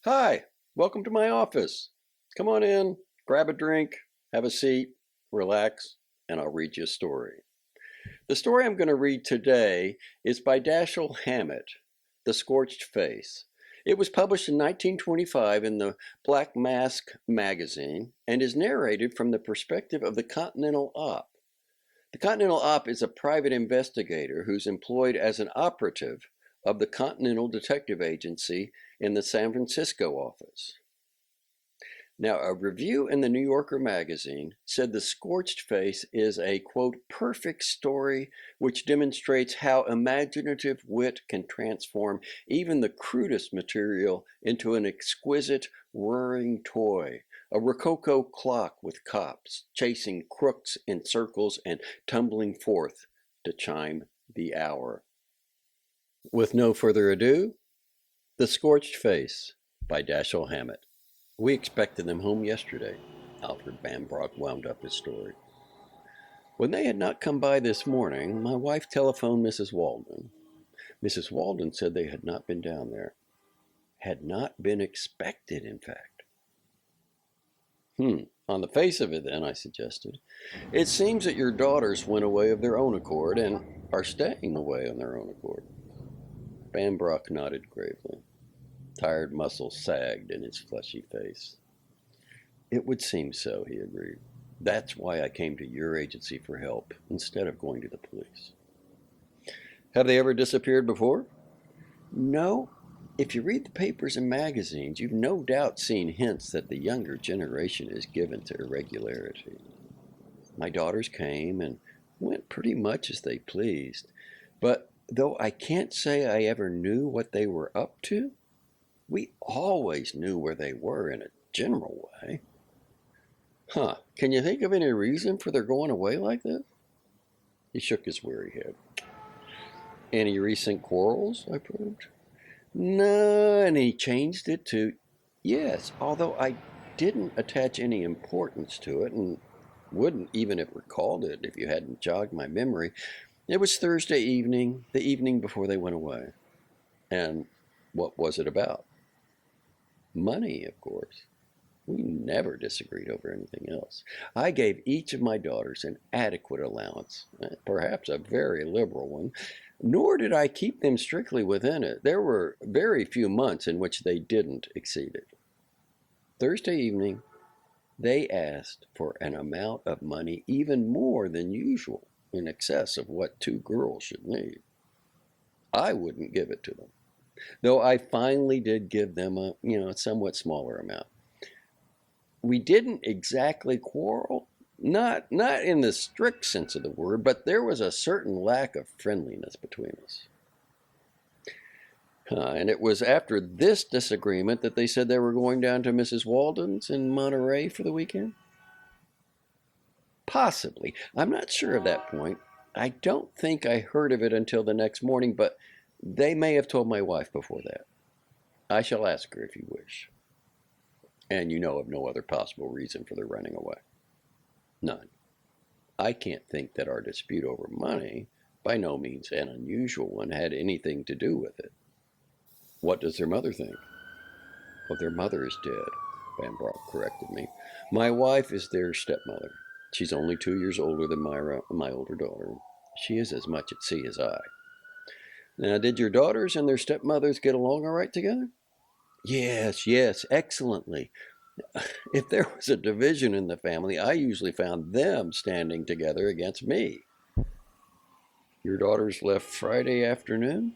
Hi, welcome to my office. Come on in, grab a drink, have a seat, relax, and I'll read you a story. The story I'm going to read today is by Dashiell Hammett, The Scorched Face. It was published in 1925 in the Black Mask magazine and is narrated from the perspective of the Continental Op. The Continental Op is a private investigator who's employed as an operative of the Continental Detective Agency in the San Francisco office. Now, a review in the New Yorker magazine said The Scorched Face is a, quote, perfect story which demonstrates how imaginative wit can transform even the crudest material into an exquisite, whirring toy, a rococo clock with cops chasing crooks in circles and tumbling forth to chime the hour. With no further ado, The Scorched Face by Dashiell Hammett. We expected them home yesterday, Alfred Bambrock wound up his story. When they had not come by this morning, my wife telephoned Mrs. Walden. Mrs. Walden said they had not been down there. Had not been expected, in fact. On the face of it, then, I suggested. It seems that your daughters went away of their own accord and are staying away on their own accord. Bambrock nodded gravely. Tired muscles sagged in his fleshy face. It would seem so, he agreed. That's why I came to your agency for help instead of going to the police. Have they ever disappeared before? No. If you read the papers and magazines, you've no doubt seen hints that the younger generation is given to irregularity. My daughters came and went pretty much as they pleased, but though I can't say I ever knew what they were up to, we always knew where they were in a general way. Can you think of any reason for their going away like this? He shook his weary head. Any recent quarrels? I probed. No, and he changed it to yes, although I didn't attach any importance to it and wouldn't even have recalled it if you hadn't jogged my memory. It was Thursday evening, the evening before they went away. And what was it about? Money, of course. We never disagreed over anything else. I gave each of my daughters an adequate allowance, perhaps a very liberal one, nor did I keep them strictly within it. There were very few months in which they didn't exceed it. Thursday evening, they asked for an amount of money even more than usual, in excess of what two girls should need. I wouldn't give it to them, though I finally did give them a somewhat smaller amount. We didn't exactly quarrel, not in the strict sense of the word, but there was a certain lack of friendliness between us. And it was after this disagreement that they said they were going down to Mrs. Walden's in Monterey for the weekend? Possibly. I'm not sure of that point. I don't think I heard of it until the next morning, but they may have told my wife before that. I shall ask her if you wish. And you know of no other possible reason for their running away? None. I can't think that our dispute over money, by no means an unusual one, had anything to do with it. What does their mother think? Well, their mother is dead, Bambrock corrected me. My wife is their stepmother. She's only 2 years older than my older daughter. She is as much at sea as I. Now, did your daughters and their stepmothers get along all right together? Yes, excellently. If there was a division in the family, I usually found them standing together against me. Your daughters left Friday afternoon?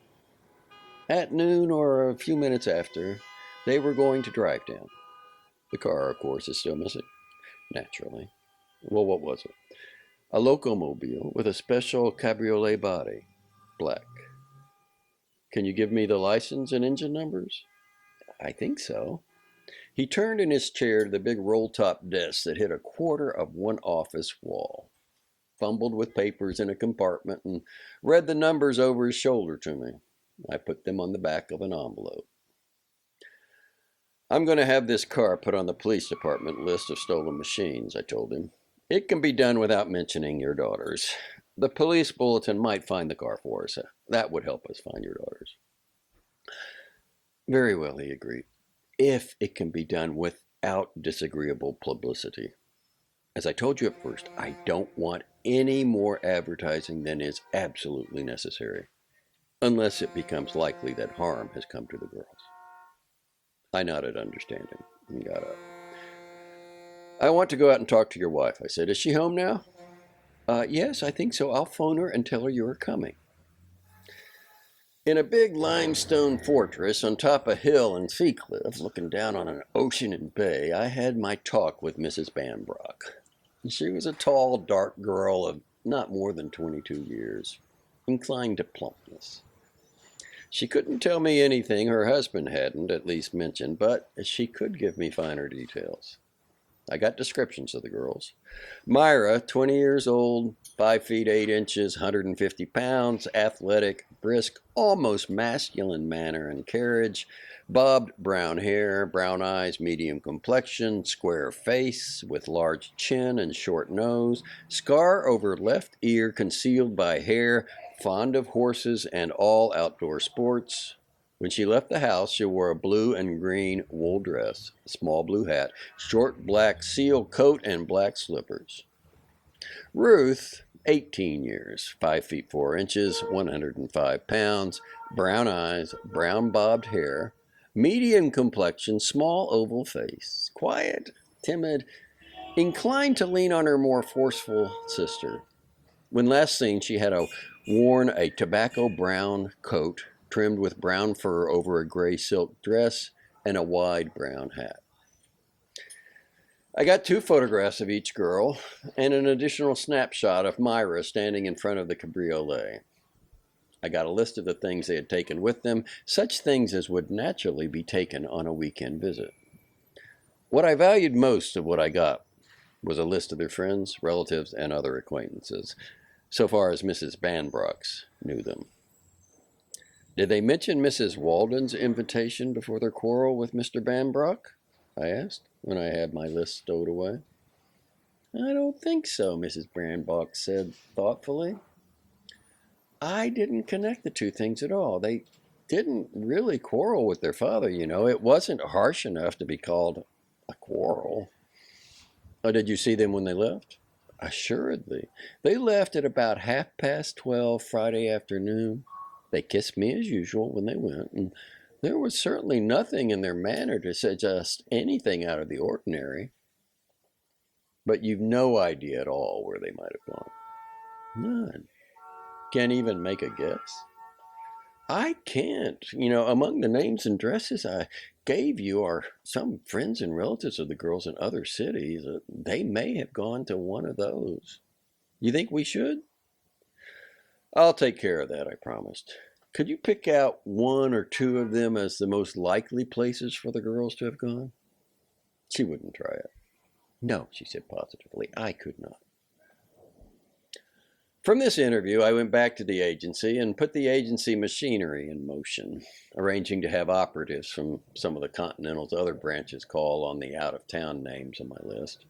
At noon or a few minutes after, they were going to drive down. The car, of course, is still missing. Naturally. Well, what was it? A locomobile with a special cabriolet body. Black. Can you give me the license and engine numbers? I think so. He turned in his chair to the big roll-top desk that hid a quarter of one office wall, fumbled with papers in a compartment, and read the numbers over his shoulder to me. I put them on the back of an envelope. I'm going to have this car put on the police department list of stolen machines, I told him. It can be done without mentioning your daughters. The police bulletin might find the car for us. That would help us find your daughters. Very well, he agreed. if it can be done without disagreeable publicity. As I told you at first, I don't want any more advertising than is absolutely necessary, unless it becomes likely that harm has come to the girls. I nodded understanding and got up. I want to go out and talk to your wife, I said. Is she home now? Yes, I think so. I'll phone her and tell her you are coming. In a big limestone fortress on top a hill and sea cliff, looking down on an ocean and bay, I had my talk with Mrs. Bambrock. She was a tall, dark girl of not more than 22 years, inclined to plumpness. She couldn't tell me anything her husband hadn't at least mentioned, but she could give me finer details. I got descriptions of the girls. Myra, 20 years old, 5 feet 8 inches, 150 pounds, athletic, brisk, almost masculine manner and carriage, bobbed brown hair, brown eyes, medium complexion, square face with large chin and short nose, scar over left ear concealed by hair, fond of horses and all outdoor sports. When she left the house, she wore a blue and green wool dress, a small blue hat, short black seal coat, and black slippers. Ruth, 18 years, 5 feet 4 inches, 105 pounds, brown eyes, brown bobbed hair, medium complexion, small oval face, quiet, timid, inclined to lean on her more forceful sister. When last seen, she had worn a tobacco brown coat trimmed with brown fur over a gray silk dress and a wide brown hat. I got 2 photographs of each girl and an additional snapshot of Myra standing in front of the cabriolet. I got a list of the things they had taken with them, such things as would naturally be taken on a weekend visit. What I valued most of what I got was a list of their friends, relatives, and other acquaintances, so far as Mrs. Bambrock's knew them. Did they mention Mrs. Walden's invitation before their quarrel with Mr. Bambrock? I asked, when I had my list stowed away. I don't think so, Mrs. Bambrock said thoughtfully. I didn't connect the two things at all. They didn't really quarrel with their father, you know. It wasn't harsh enough to be called a quarrel. Oh, did you see them when they left? Assuredly. They left at about 12:30 Friday afternoon. They kissed me as usual when they went, and there was certainly nothing in their manner to suggest anything out of the ordinary. But you've no idea at all where they might have gone. None. Can't even make a guess? I can't. You know, among the names and dresses I gave you are some friends and relatives of the girls in other cities. They may have gone to one of those. You think we should? I'll take care of that, I promised. Could you pick out 1 or 2 of them as the most likely places for the girls to have gone? She wouldn't try it. No, she said positively, I could not. From this interview, I went back to the agency and put the agency machinery in motion, arranging to have operatives from some of the Continental's other branches call on the out-of-town names on my list.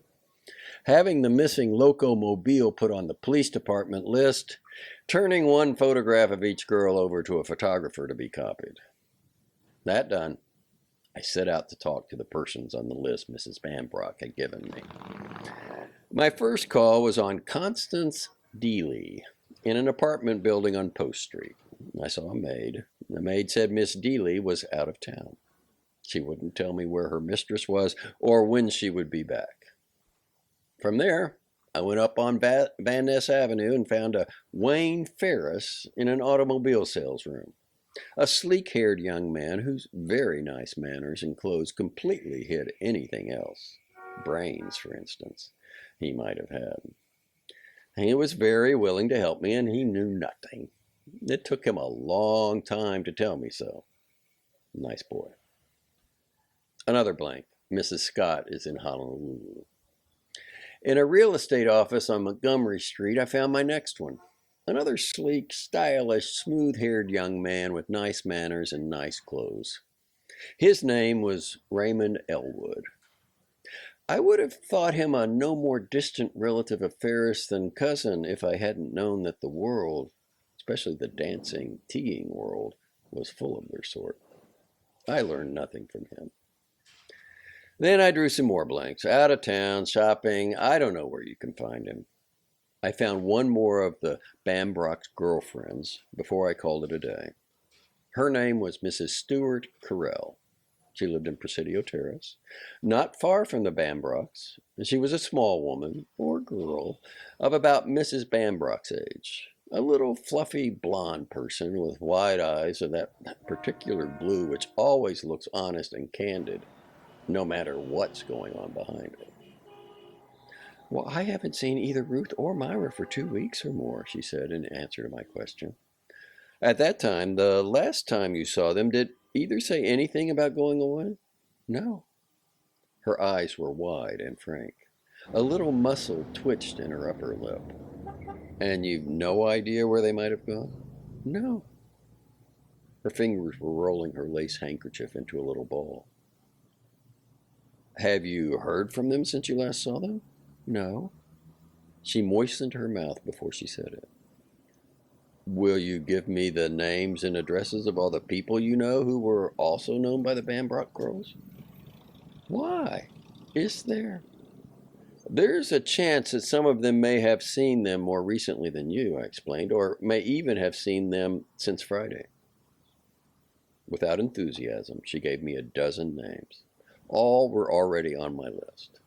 Having the missing locomobile put on the police department list, turning 1 photograph of each girl over to a photographer to be copied. That done, I set out to talk to the persons on the list Mrs. Bambrock had given me. My first call was on Constance Deely in an apartment building on Post Street. I saw a maid. The maid said Miss Deely was out of town. She wouldn't tell me where her mistress was or when she would be back. From there, I went up on Van Ness Avenue and found a Wayne Ferris in an automobile sales room. A sleek-haired young man whose very nice manners and clothes completely hid anything else. Brains, for instance, he might have had. He was very willing to help me, and he knew nothing. It took him a long time to tell me so. Nice boy. Another blank. Mrs. Scott is in Honolulu. In a real estate office on Montgomery Street, I found my next one. Another sleek, stylish, smooth-haired young man with nice manners and nice clothes. His name was Raymond Elwood. I would have thought him a no more distant relative of Ferris than cousin if I hadn't known that the world, especially the dancing, teeing world, was full of their sort. I learned nothing from him. Then I drew some more blanks. Out of town, shopping, I don't know where you can find him. I found one more of the Bambrock's girlfriends before I called it a day. Her name was Mrs. Stewart Carell. She lived in Presidio Terrace, not far from the Bambrocks. She was a small woman, or girl, of about Mrs. Bambrock's age. A little fluffy blonde person with wide eyes of that particular blue which always looks honest and candid, no matter what's going on behind it. Well, I haven't seen either Ruth or Myra for 2 weeks or more, she said in answer to my question. At that time, the last time you saw them, did either say anything about going away? No. Her eyes were wide and frank. A little muscle twitched in her upper lip. And you've no idea where they might have gone? No. Her fingers were rolling her lace handkerchief into a little ball. Have you heard from them since you last saw them? No. She moistened her mouth before she said it. Will you give me the names and addresses of all the people you know who were also known by the Bambrock girls? Why? Is there? There's a chance that some of them may have seen them more recently than you, I explained, or may even have seen them since Friday. Without enthusiasm, she gave me a dozen names. All were already on my list.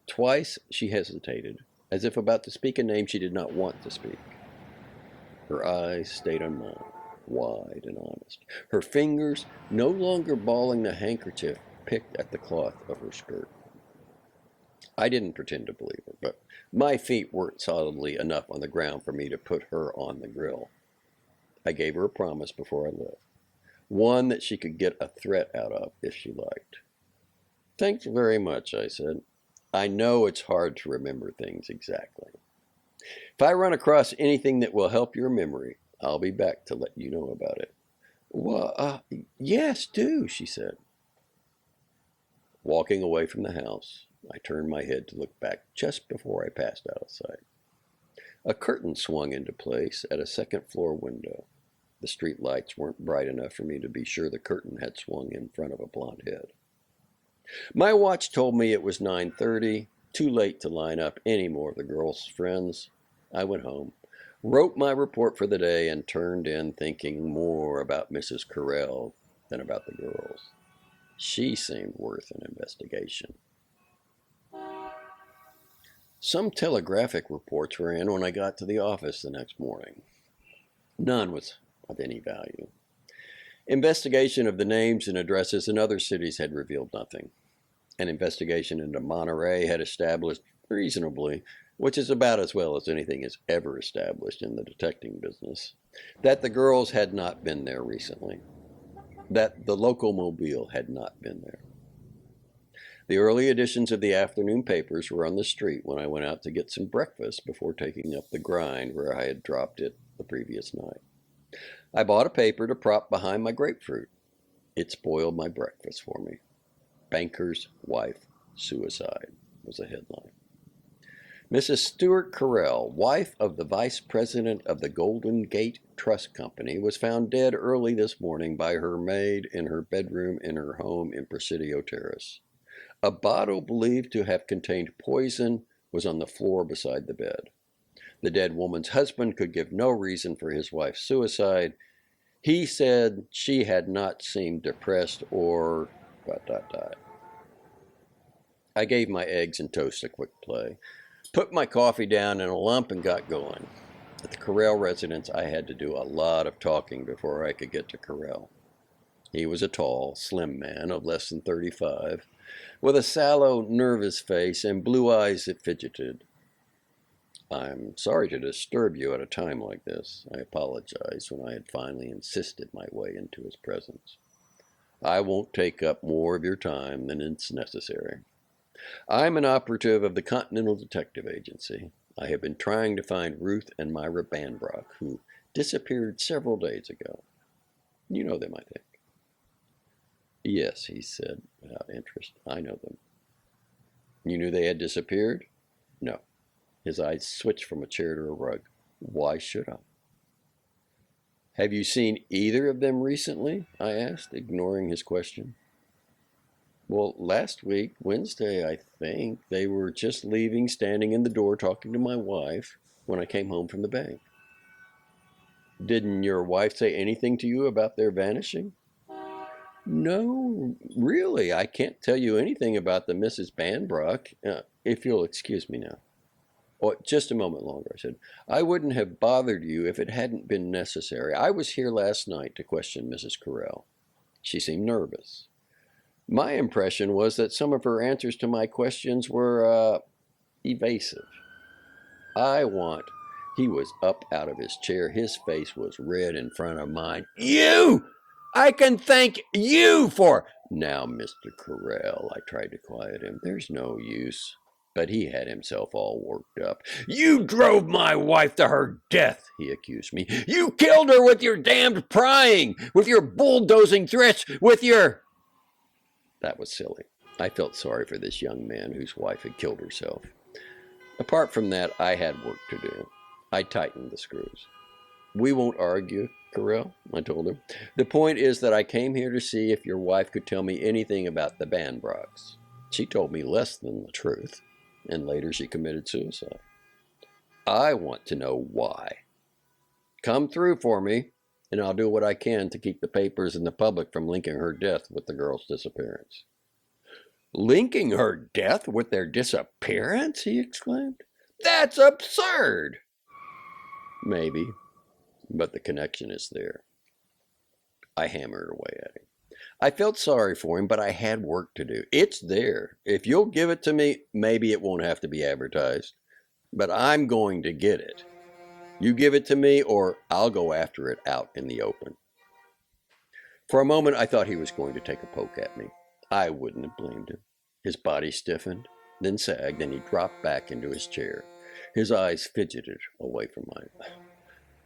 Twice she hesitated, as if about to speak a name she did not want to speak. Her eyes stayed on mine, wide and honest. Her fingers, no longer balling the handkerchief, picked at the cloth of her skirt. I didn't pretend to believe her, but my feet weren't solidly enough on the ground for me to put her on the grill. I gave her a promise before I left, one that she could get a threat out of if she liked. Thanks very much, I said. I know it's hard to remember things exactly. If I run across anything that will help your memory, I'll be back to let you know about it. Well, yes, do, she said. Walking away from the house, I turned my head to look back just before I passed out of sight. A curtain swung into place at a second-floor window. The street lights weren't bright enough for me to be sure the curtain had swung in front of a blonde head. My watch told me it was 9:30, too late to line up any more of the girls' friends. I went home, wrote my report for the day, and turned in thinking more about Mrs. Carell than about the girls. She seemed worth an investigation. Some telegraphic reports were in when I got to the office the next morning. None was of any value. Investigation of the names and addresses in other cities had revealed nothing. An investigation into Monterey had established reasonably, which is about as well as anything is ever established in the detecting business, that the girls had not been there recently, that the locomobile had not been there. The early editions of the afternoon papers were on the street when I went out to get some breakfast before taking up the grind where I had dropped it the previous night. I bought a paper to prop behind my grapefruit. It spoiled my breakfast for me. Banker's wife suicide was a headline. Mrs. Stewart Carell, wife of the vice president of the Golden Gate Trust Company, was found dead early this morning by her maid in her bedroom in her home in Presidio Terrace. A bottle believed to have contained poison was on the floor beside the bed. The dead woman's husband could give no reason for his wife's suicide. He said she had not seemed depressed or ... I gave my eggs and toast a quick play, put my coffee down in a lump, and got going. At the Carell residence, I had to do a lot of talking before I could get to Carell. He was a tall, slim man of less than 35, with a sallow, nervous face and blue eyes that fidgeted. I'm sorry to disturb you at a time like this, I apologized when I had finally insisted my way into his presence. I won't take up more of your time than is necessary. I'm an operative of the Continental Detective Agency. I have been trying to find Ruth and Myra Bambrock, who disappeared several days ago. You know them, I think. Yes, he said without interest. I know them. You knew they had disappeared? No. His eyes switched from a chair to a rug. Why should I? Have you seen either of them recently? I asked, ignoring his question. Well, last week, Wednesday, I think, they were just leaving, standing in the door talking to my wife when I came home from the bank. Didn't your wife say anything to you about their vanishing? No, really, I can't tell you anything about the Mrs. Bambrock, if you'll excuse me now. Oh, just a moment longer, I said. I wouldn't have bothered you if it hadn't been necessary. I was here last night to question Mrs. Correll. She seemed nervous. My impression was that some of her answers to my questions were evasive. I want. He was up out of his chair. His face was red in front of mine. You! I can thank you for. Now, Mr. Correll, I tried to quiet him. There's no use. But he had himself all worked up. You drove my wife to her death, he accused me. You killed her with your damned prying, with your bulldozing threats, with your. That was silly. I felt sorry for this young man whose wife had killed herself. Apart from that, I had work to do. I tightened the screws. We won't argue, Correll, I told him. The point is that I came here to see if your wife could tell me anything about the Bambrocks. She told me less than the truth, and later she committed suicide. I want to know why. Come through for me, and I'll do what I can to keep the papers and the public from linking her death with the girl's disappearance. Linking her death with their disappearance? He exclaimed. That's absurd! Maybe, but the connection is there. I hammered away at him. I felt sorry for him, but I had work to do. It's there. If you'll give it to me, maybe it won't have to be advertised. But I'm going to get it. You give it to me, or I'll go after it out in the open. For a moment, I thought he was going to take a poke at me. I wouldn't have blamed him. His body stiffened, then sagged, and he dropped back into his chair. His eyes fidgeted away from mine.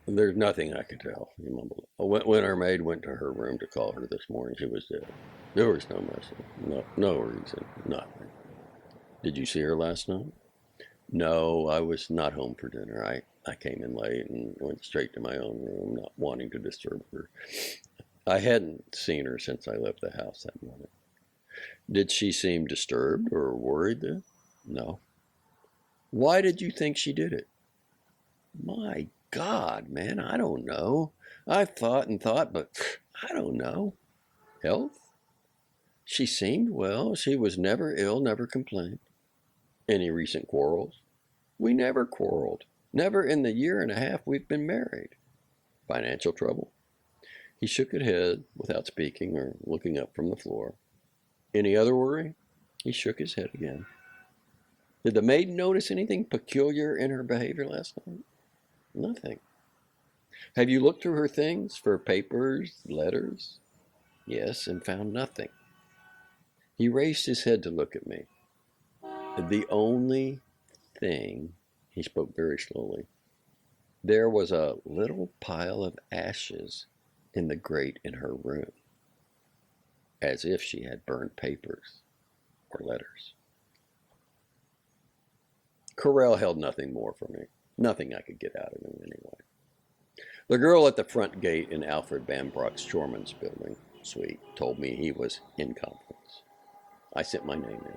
There's nothing I could tell, he mumbled. When our maid went to her room to call her this morning, she was dead. There was no message, no reason, nothing. Did you see her last night? No, I was not home for dinner. I came in late and went straight to my own room, not wanting to disturb her. I hadn't seen her since I left the house that morning. Did she seem disturbed or worried then? No. Why did you think she did it? My God, man, I don't know. I've thought and thought, but I don't know. Health? She seemed well. She was never ill, never complained. Any recent quarrels? We never quarreled. Never in the year and a half we've been married. Financial trouble? He shook his head without speaking or looking up from the floor. Any other worry? He shook his head again. Did the maid notice anything peculiar in her behavior last night? Nothing. Have you looked through her things for papers, letters? Yes, and found nothing. He raised his head to look at me. The only thing, he spoke very slowly, there was a little pile of ashes in the grate in her room, as if she had burned papers or letters. Correll held nothing more for me, nothing I could get out of him anyway. The girl at the front gate in Alfred Bambrock's Shoreman's building suite told me he was in conference. I sent my name in.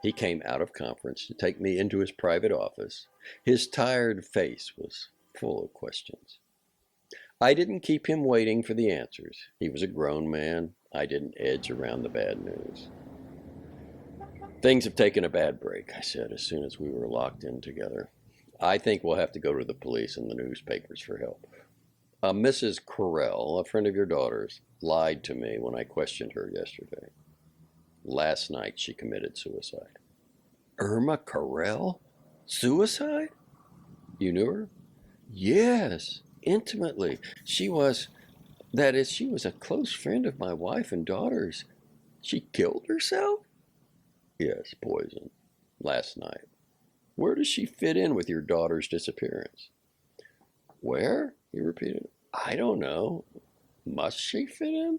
He came out of conference to take me into his private office. His tired face was full of questions. I didn't keep him waiting for the answers. He was a grown man. I didn't edge around the bad news. Things have taken a bad break, I said as soon as we were locked in together. I think we'll have to go to the police and the newspapers for help. Mrs. Correll, a friend of your daughter's, lied to me when I questioned her yesterday. Last night she committed suicide. Irma Correll? Suicide? You knew her? Yes, intimately. She was a close friend of my wife and daughter's. She killed herself? Yes, poison. Last night. Where does she fit in with your daughter's disappearance? Where? He repeated. I don't know. Must she fit in?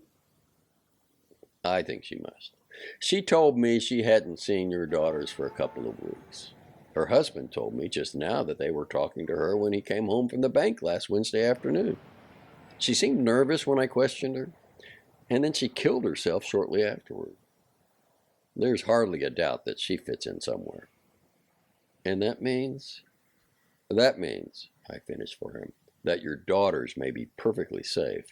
I think she must. She told me she hadn't seen your daughters for a couple of weeks. Her husband told me just now that they were talking to her when he came home from the bank last Wednesday afternoon. She seemed nervous when I questioned her, and then she killed herself shortly afterward. There's hardly a doubt that she fits in somewhere. And that means, I finished for him, that your daughters may be perfectly safe,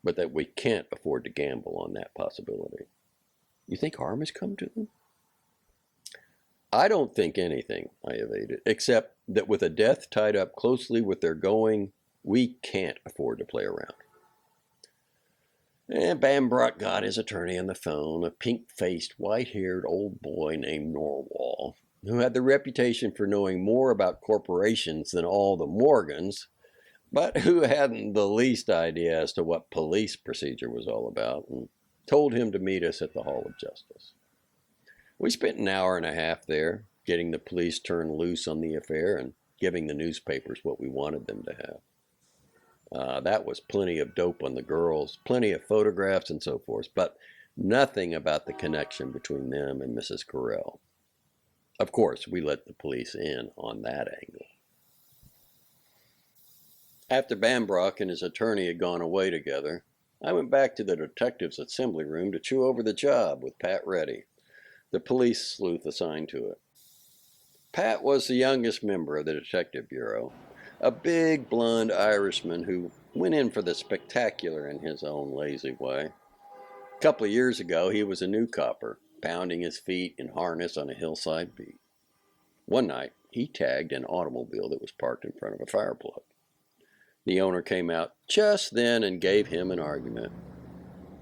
but that we can't afford to gamble on that possibility. You think harm has come to them? I don't think anything, I evaded, except that with a death tied up closely with their going, we can't afford to play around. And Bambrock got his attorney on the phone, a pink-faced, white-haired old boy named Norwal, who had the reputation for knowing more about corporations than all the Morgans, but who hadn't the least idea as to what police procedure was all about, and told him to meet us at the Hall of Justice. We spent an hour and a half there, getting the police turned loose on the affair and giving the newspapers what we wanted them to have. That was plenty of dope on the girls, plenty of photographs and so forth, but nothing about the connection between them and Mrs. Carell. Of course, we let the police in on that angle. After Bambrock and his attorney had gone away together, I went back to the detectives' assembly room to chew over the job with Pat Reddy, the police sleuth assigned to it. Pat was the youngest member of the detective bureau, a big, blond Irishman who went in for the spectacular in his own lazy way. A couple of years ago, he was a new copper, pounding his feet in harness on a hillside beat. One night, he tagged an automobile that was parked in front of a fire plug. The owner came out just then and gave him an argument.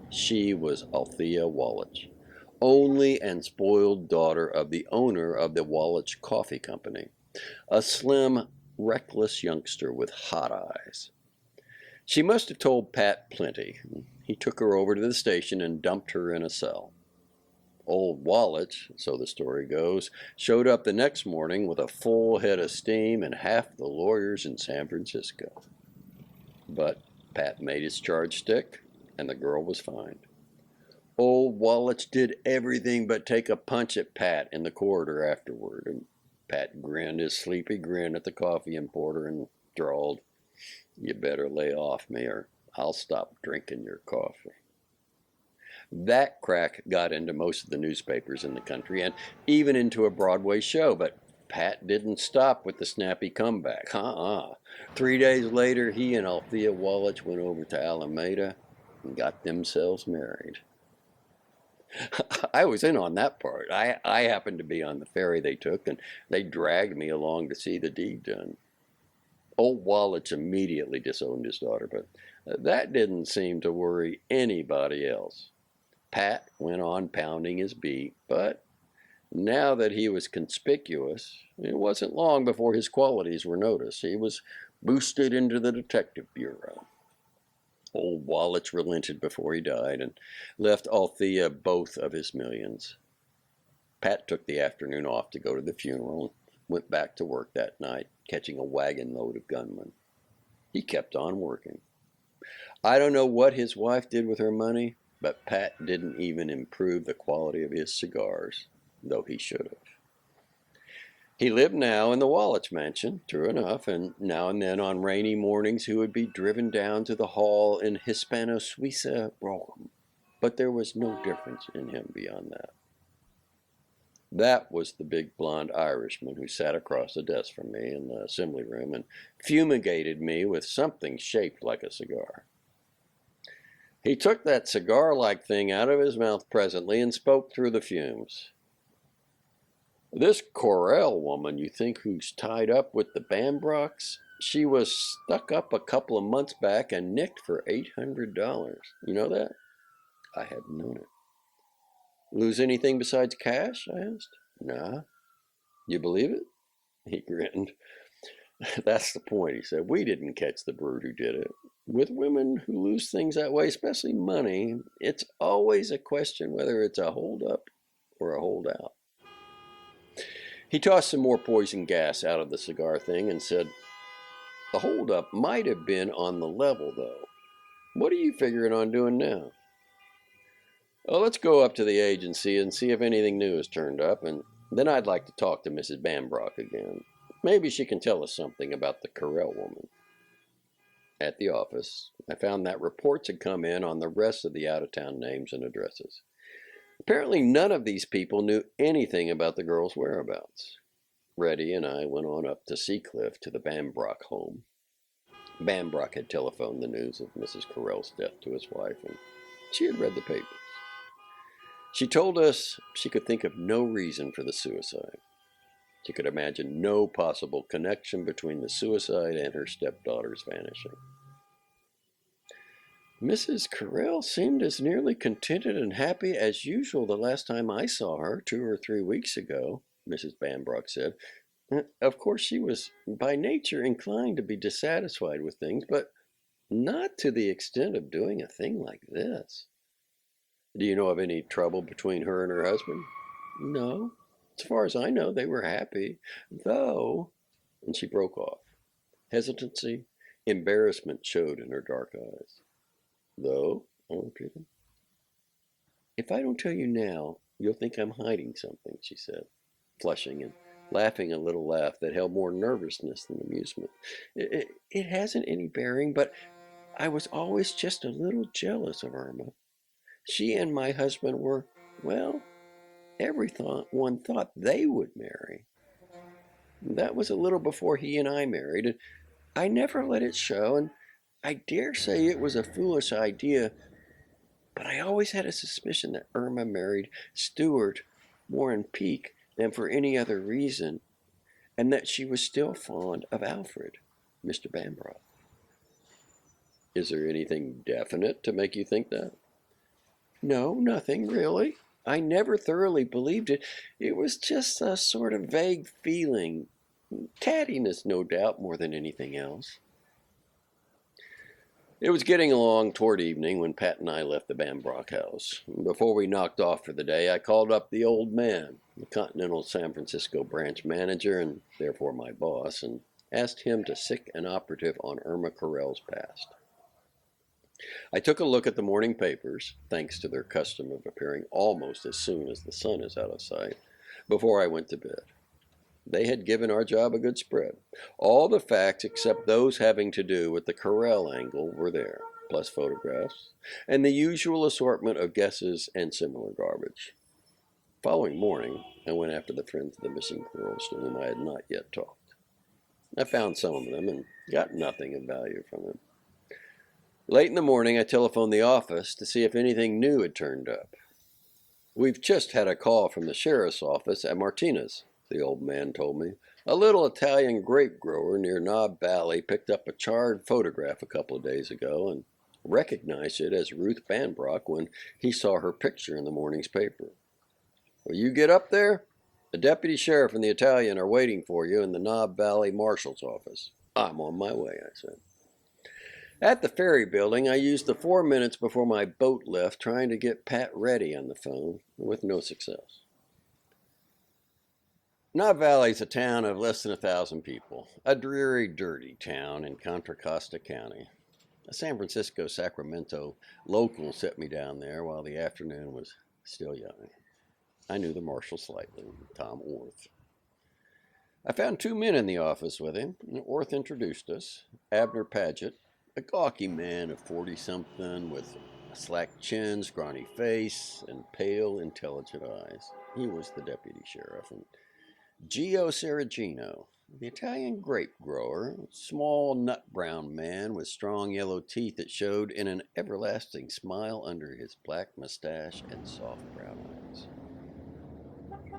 She was Althea Wallach, only and spoiled daughter of the owner of the Wallach Coffee Company, a slim, reckless youngster with hot eyes. She must have told Pat plenty. He took her over to the station and dumped her in a cell. Old Wallach, so the story goes, showed up the next morning with a full head of steam and half the lawyers in San Francisco. But Pat made his charge stick, and the girl was fined. Old Wallach did everything but take a punch at Pat in the corridor afterward, and Pat grinned his sleepy grin at the coffee importer and drawled, "You better lay off me or I'll stop drinking your coffee." That crack got into most of the newspapers in the country and even into a Broadway show, but Pat didn't stop with the snappy comeback. 3 days later, he and Althea Wallach went over to Alameda and got themselves married. I was in on that part. I happened to be on the ferry they took, and they dragged me along to see the deed done. Old Wallach immediately disowned his daughter, but that didn't seem to worry anybody else. Pat went on pounding his beat, but now that he was conspicuous, it wasn't long before his qualities were noticed. He was boosted into the detective bureau. Old Wallach relented before he died and left Althea both of his millions. Pat took the afternoon off to go to the funeral and went back to work that night, catching a wagon load of gunmen. He kept on working. I don't know what his wife did with her money, but Pat didn't even improve the quality of his cigars, though he should have. He lived now in the Wallach mansion, true enough, and now and then on rainy mornings he would be driven down to the hall in Hispano-Suiza brougham, but there was no difference in him beyond that. That was the big blond Irishman who sat across the desk from me in the assembly room and fumigated me with something shaped like a cigar. He took that cigar-like thing out of his mouth presently and spoke through the fumes. "This Carell woman, you think, who's tied up with the Bambrocks, she was stuck up a couple of months back and nicked for $800. You know that?" I hadn't known it. "Lose anything besides cash?" I asked. "Nah." "You believe it?" He grinned. "That's the point," he said. "We didn't catch the brute who did it. With women who lose things that way, especially money, it's always a question whether it's a hold-up or a holdout." He tossed some more poison gas out of the cigar thing and said, "The holdup might have been on the level, though. What are you figuring on doing now?" "Oh, let's go up to the agency and see if anything new has turned up, and then I'd like to talk to Mrs. Bambrock again. Maybe she can tell us something about the Carell woman." At the office, I found that reports had come in on the rest of the out-of-town names and addresses. Apparently, none of these people knew anything about the girl's whereabouts. Reddy and I went on up to Seacliff to the Bambrock home. Bambrock had telephoned the news of Mrs. Carell's death to his wife, and she had read the papers. She told us she could think of no reason for the suicide. She could imagine no possible connection between the suicide and her stepdaughter's vanishing. Mrs. Carell seemed as nearly contented and happy as usual the last time I saw her 2 or 3 weeks ago, Mrs. Bambrock said. Of course, she was by nature inclined to be dissatisfied with things, but not to the extent of doing a thing like this. Do you know of any trouble between her and her husband? No. As far as I know, they were happy, though. And she broke off. Hesitancy, embarrassment showed in her dark eyes. Though, I repeated. If I don't tell you now, you'll think I'm hiding something, she said, flushing and laughing a little laugh that held more nervousness than amusement. It hasn't any bearing, but I was always just a little jealous of Irma. She and my husband were, well, everyone thought they would marry. That was a little before he and I married, and I never let it show, and I dare say it was a foolish idea, but I always had a suspicion that Irma married Stuart more in pique than for any other reason, and that she was still fond of Alfred, Mr. Bambrock. Is there anything definite to make you think that? No, nothing really. I never thoroughly believed it. It was just a sort of vague feeling. Cattiness, no doubt, more than anything else. It was getting along toward evening when Pat and I left the Bambrock house. Before we knocked off for the day, I called up the old man, the Continental San Francisco branch manager and therefore my boss, and asked him to sic an operative on Irma Carell's past. I took a look at the morning papers, thanks to their custom of appearing almost as soon as the sun is out of sight, before I went to bed. They had given our job a good spread. All the facts except those having to do with the Carell angle were there, plus photographs, and the usual assortment of guesses and similar garbage. Following morning, I went after the friends of the missing girls to whom I had not yet talked. I found some of them and got nothing of value from them. Late in the morning, I telephoned the office to see if anything new had turned up. We've just had a call from the sheriff's office at Martinez, the old man told me. A little Italian grape grower near Knob Valley picked up a charred photograph a couple of days ago and recognized it as Ruth Bambrock when he saw her picture in the morning's paper. Will you get up there? The deputy sheriff and the Italian are waiting for you in the Knob Valley marshal's office. I'm on my way, I said. At the ferry building, I used the 4 minutes before my boat left trying to get Pat Reddy on the phone, with no success. Knob Valley's a town of less than 1,000 people, a dreary, dirty town in Contra Costa County. A San Francisco, Sacramento local set me down there while the afternoon was still young. I knew the marshal slightly, Tom Orth. I found 2 men in the office with him. Orth introduced us. Abner Paget, a gawky man of 40-something with a slack chin, scrawny face, and pale, intelligent eyes. He was the deputy sheriff. And Gio Seragino, the Italian grape grower, a small nut-brown man with strong yellow teeth that showed in an everlasting smile under his black mustache and soft brown eyes.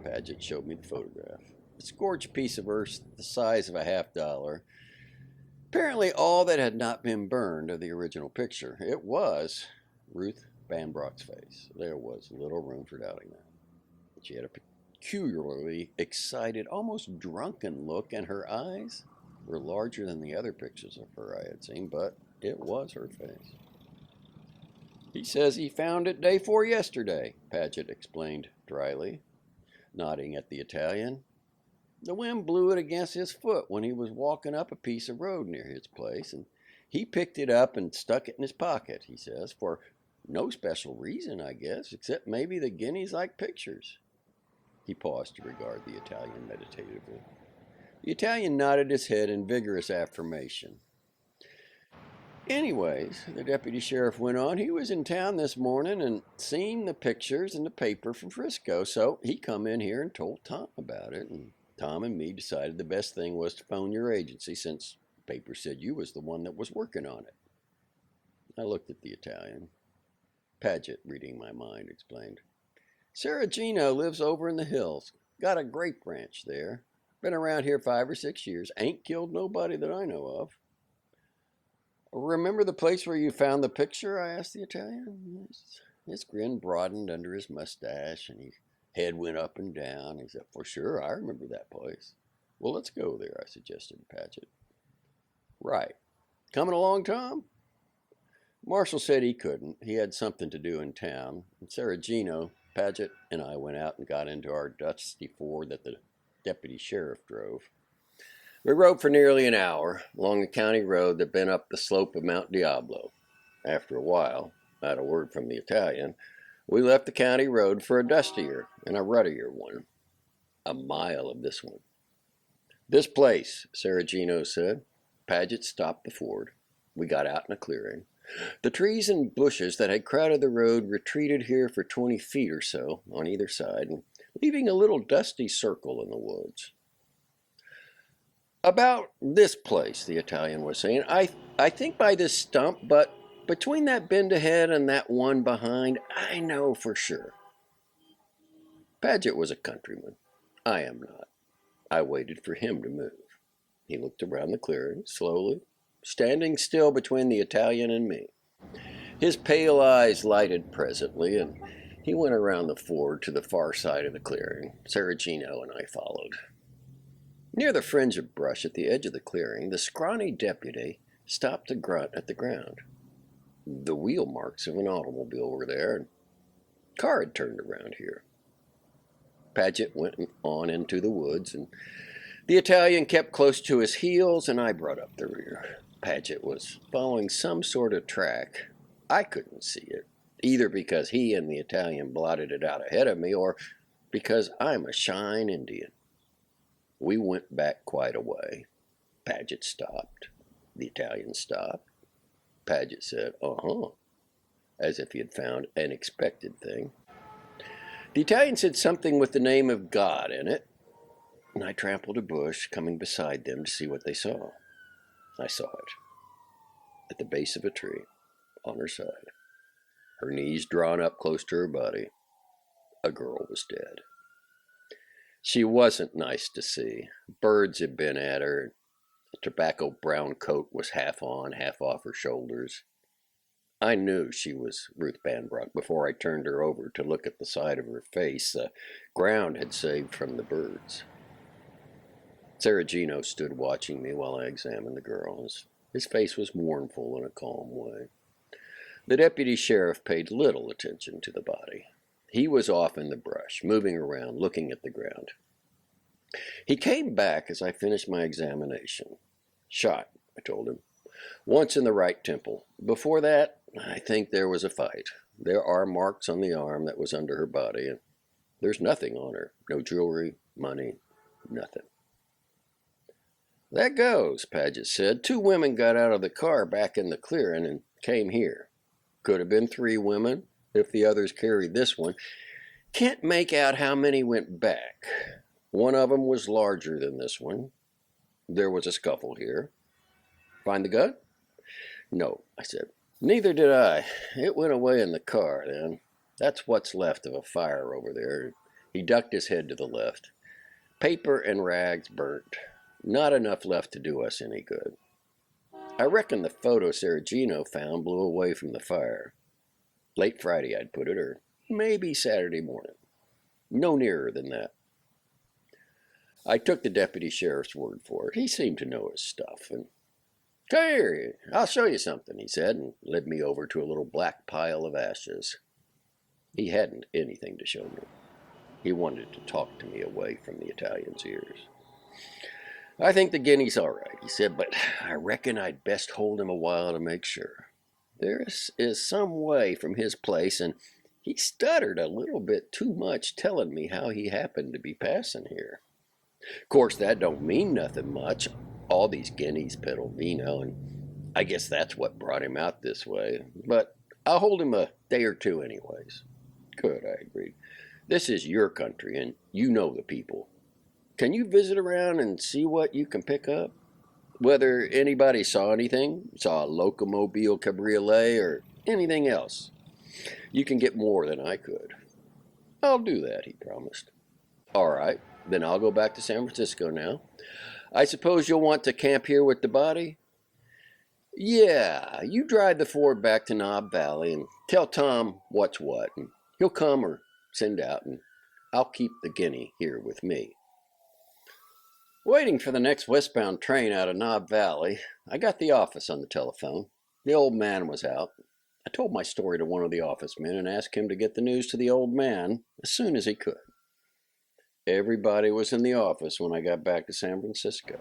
Paget showed me the photograph. A scorched piece of earth the size of a $50. Apparently all that had not been burned of the original picture. It was Ruth Bambrock's face. There was little room for doubting that. She had a peculiarly excited, almost drunken look, and her eyes were larger than the other pictures of her I had seen, but it was her face. He says he found it day 4 yesterday, Paget explained dryly, nodding at the Italian. The wind blew it against his foot when he was walking up a piece of road near his place, and he picked it up and stuck it in his pocket, he says, for no special reason, I guess, except maybe the guineas like pictures. He paused to regard the Italian meditatively. The Italian nodded his head in vigorous affirmation. Anyways, the deputy sheriff went on, he was in town this morning and seen the pictures in the paper from Frisco, so he come in here and told Tom about it, and Tom and me decided the best thing was to phone your agency since the paper said you was the one that was working on it. I looked at the Italian. Paget, reading my mind, explained. Saragino lives over in the hills. Got a grape ranch there. Been around here 5 or 6 years. Ain't killed nobody that I know of. Remember the place where you found the picture? I asked the Italian. His grin broadened under his mustache and his head went up and down. He said, For sure, I remember that place. Well, let's go there, I suggested to Paget. Right. Coming along, Tom? Marshall said he couldn't. He had something to do in town. And Saragino, Paget, and I went out and got into our dusty Ford that the deputy sheriff drove. We rode for nearly an hour along a county road that bent up the slope of Mount Diablo. After a while, at a word from the Italian, we left the county road for a dustier and a ruddier one. A mile of this one. This place, Saragino said. Paget stopped the Ford. We got out in a clearing. The trees and bushes that had crowded the road retreated here for 20 feet or so on either side, leaving a little dusty circle in the woods. About this place, the Italian was saying, I think by this stump, but between that bend ahead and that one behind, I know for sure. Paget was a countryman. I am not. I waited for him to move. He looked around the clearing, slowly, standing still between the Italian and me. His pale eyes lighted presently, and he went around the Ford to the far side of the clearing. Saragino and I followed. Near the fringe of brush at the edge of the clearing, the scrawny deputy stopped to grunt at the ground. The wheel marks of an automobile were there, and the car had turned around here. Paget went on into the woods, and the Italian kept close to his heels, and I brought up the rear. Paget was following some sort of track. I couldn't see it, either because he and the Italian blotted it out ahead of me, or because I'm a Shine Indian. We went back quite a way. Paget stopped. The Italian stopped. Paget said, uh-huh, as if he had found an expected thing. The Italian said something with the name of God in it, and I trampled a bush, coming beside them to see what they saw. I saw it. At the base of a tree, on her side, her knees drawn up close to her body, a girl was dead. She wasn't nice to see. Birds had been at her. A tobacco brown coat was half on, half off her shoulders. I knew she was Ruth Bambrock before I turned her over to look at the side of her face the ground had saved from the birds. Saragino stood watching me while I examined the girl. His face was mournful in a calm way. The deputy sheriff paid little attention to the body. He was off in the brush, moving around, looking at the ground. He came back as I finished my examination. Shot, I told him. Once in the right temple. Before that, I think there was a fight. There are marks on the arm that was under her body, and there's nothing on her. No jewelry, money, nothing. That goes, Paget said. 2 women got out of the car back in the clearing and came here. Could have been 3 women, if the others carried this one. Can't make out how many went back. One of them was larger than this one. There was a scuffle here. Find the gun? No, I said. Neither did I. It went away in the car then. That's what's left of a fire over there. He ducked his head to the left. Paper and rags burnt. Not enough left to do us any good. I reckon the photo Saragino found blew away from the fire. Late Friday, I'd put it, or maybe Saturday morning. No nearer than that. I took the deputy sheriff's word for it. He seemed to know his stuff. And come here, I'll show you something, he said, and led me over to a little black pile of ashes. He hadn't anything to show me. He wanted to talk to me away from the Italian's ears. I think the guinea's all right, he said, but I reckon I'd best hold him a while to make sure. There is some way from his place, and he stuttered a little bit too much telling me how he happened to be passing here. Of course, that don't mean nothing much. All these guineas peddle vino, and I guess that's what brought him out this way, but I'll hold him a day or two anyways. Good, I agreed. This is your country, and you know the people. Can you visit around and see what you can pick up? Whether anybody saw anything, saw a locomobile cabriolet, or anything else. You can get more than I could. I'll do that, he promised. All right, then I'll go back to San Francisco now. I suppose you'll want to camp here with the body? Yeah, you drive the Ford back to Knob Valley and tell Tom what's what, and he'll come or send out, and I'll keep the guinea here with me. Waiting for the next westbound train out of Knob Valley, I got the office on the telephone. The old man was out. I told my story to one of the office men and asked him to get the news to the old man as soon as he could. Everybody was in the office when I got back to San Francisco.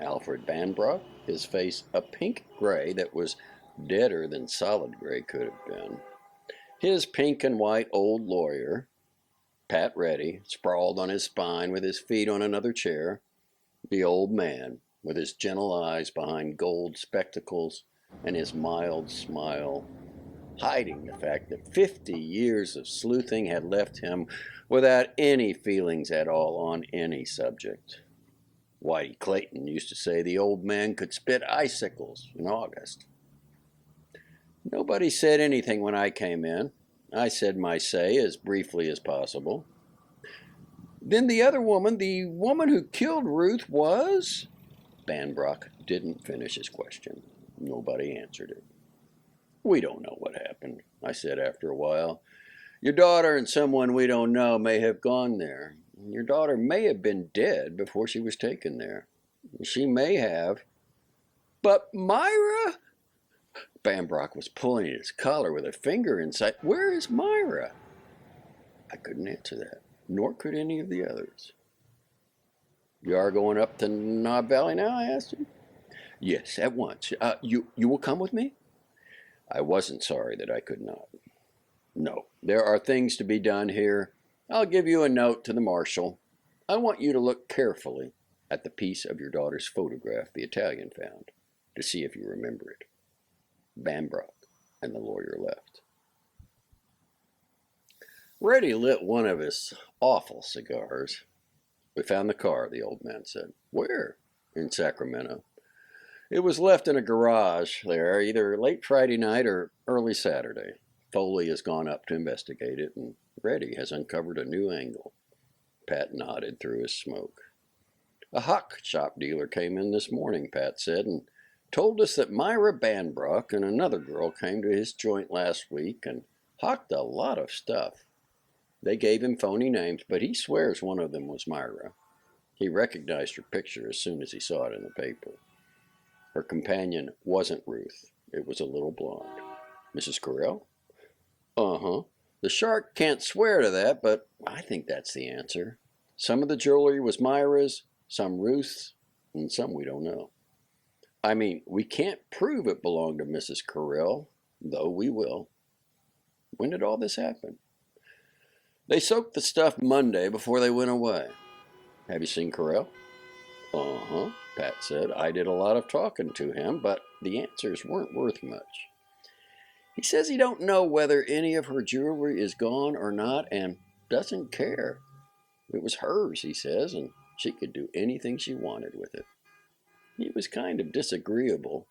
Alfred Bambrock, his face a pink gray that was deader than solid gray could have been. His pink and white old lawyer, Pat Reddy, sprawled on his spine with his feet on another chair. The old man, with his gentle eyes behind gold spectacles and his mild smile, hiding the fact that 50 years of sleuthing had left him without any feelings at all on any subject. Whitey Clayton used to say the old man could spit icicles in August. Nobody said anything when I came in. I said my say as briefly as possible. Then the other woman, the woman who killed Ruth, was? Bambrock didn't finish his question. Nobody answered it. We don't know what happened, I said after a while. Your daughter and someone we don't know may have gone there. Your daughter may have been dead before she was taken there. She may have. But Myra? Bambrock was pulling at his collar with a finger inside. Where is Myra? I couldn't answer that, nor could any of the others. You are going up to Knob Valley now? I asked him. Yes, at once. You will come with me? I wasn't sorry that I could not. No, there are things to be done here. I'll give you a note to the marshal. I want you to look carefully at the piece of your daughter's photograph the Italian found, to see if you remember it. Bambrock and the lawyer left. Reddy lit one of his awful cigars. We found the car, the old man said. Where? In Sacramento. It was left in a garage there, either late Friday night or early Saturday. Foley has gone up to investigate it, and Reddy has uncovered a new angle. Pat nodded through his smoke. A hock shop dealer came in this morning, Pat said, and told us that Myra Bambrock and another girl came to his joint last week and hocked a lot of stuff. They gave him phony names, but he swears one of them was Myra. He recognized her picture as soon as he saw it in the paper. Her companion wasn't Ruth. It was a little blonde. Mrs. Correll? Uh-huh. The shark can't swear to that, but I think that's the answer. Some of the jewelry was Myra's, some Ruth's, and some we don't know. I mean, we can't prove it belonged to Mrs. Correll, though we will. When did all this happen? They soaked the stuff Monday before they went away. Have you seen Correll? Uh-huh, Pat said. I did a lot of talking to him, but the answers weren't worth much. He says he don't know whether any of her jewelry is gone or not and doesn't care. It was hers, he says, and she could do anything she wanted with it. He was kind of disagreeable.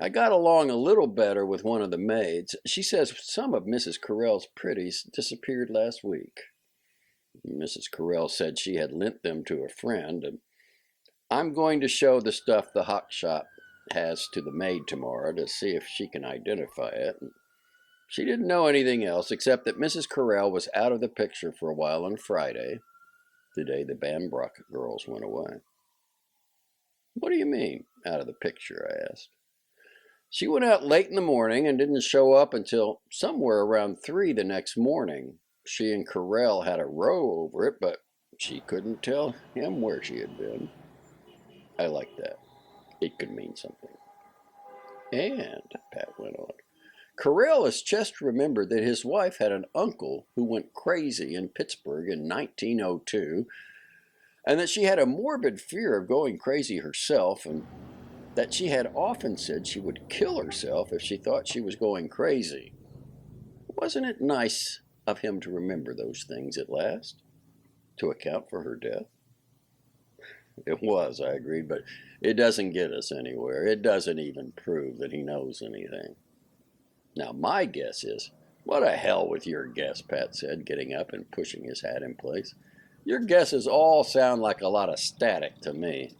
I got along a little better with one of the maids. She says some of Mrs. Correll's pretties disappeared last week. Mrs. Correll said she had lent them to a friend, and I'm going to show the stuff the hock shop has to the maid tomorrow to see if she can identify it. She didn't know anything else except that Mrs. Correll was out of the picture for a while on Friday, the day the Bambrock girls went away. What do you mean, out of the picture? I asked. She went out late in the morning and didn't show up until somewhere around 3 the next morning. She and Correll had a row over it, but she couldn't tell him where she had been. I liked that. It could mean something. And, Pat went on, Correll has just remembered that his wife had an uncle who went crazy in Pittsburgh in 1902, and that she had a morbid fear of going crazy herself, and that she had often said she would kill herself if she thought she was going crazy. Wasn't it nice of him to remember those things at last, to account for her death? It was, I agreed, but it doesn't get us anywhere. It doesn't even prove that he knows anything. Now, my guess is, what the hell with your guess, Pat said, getting up and pushing his hat in place. Your guesses all sound like a lot of static to me.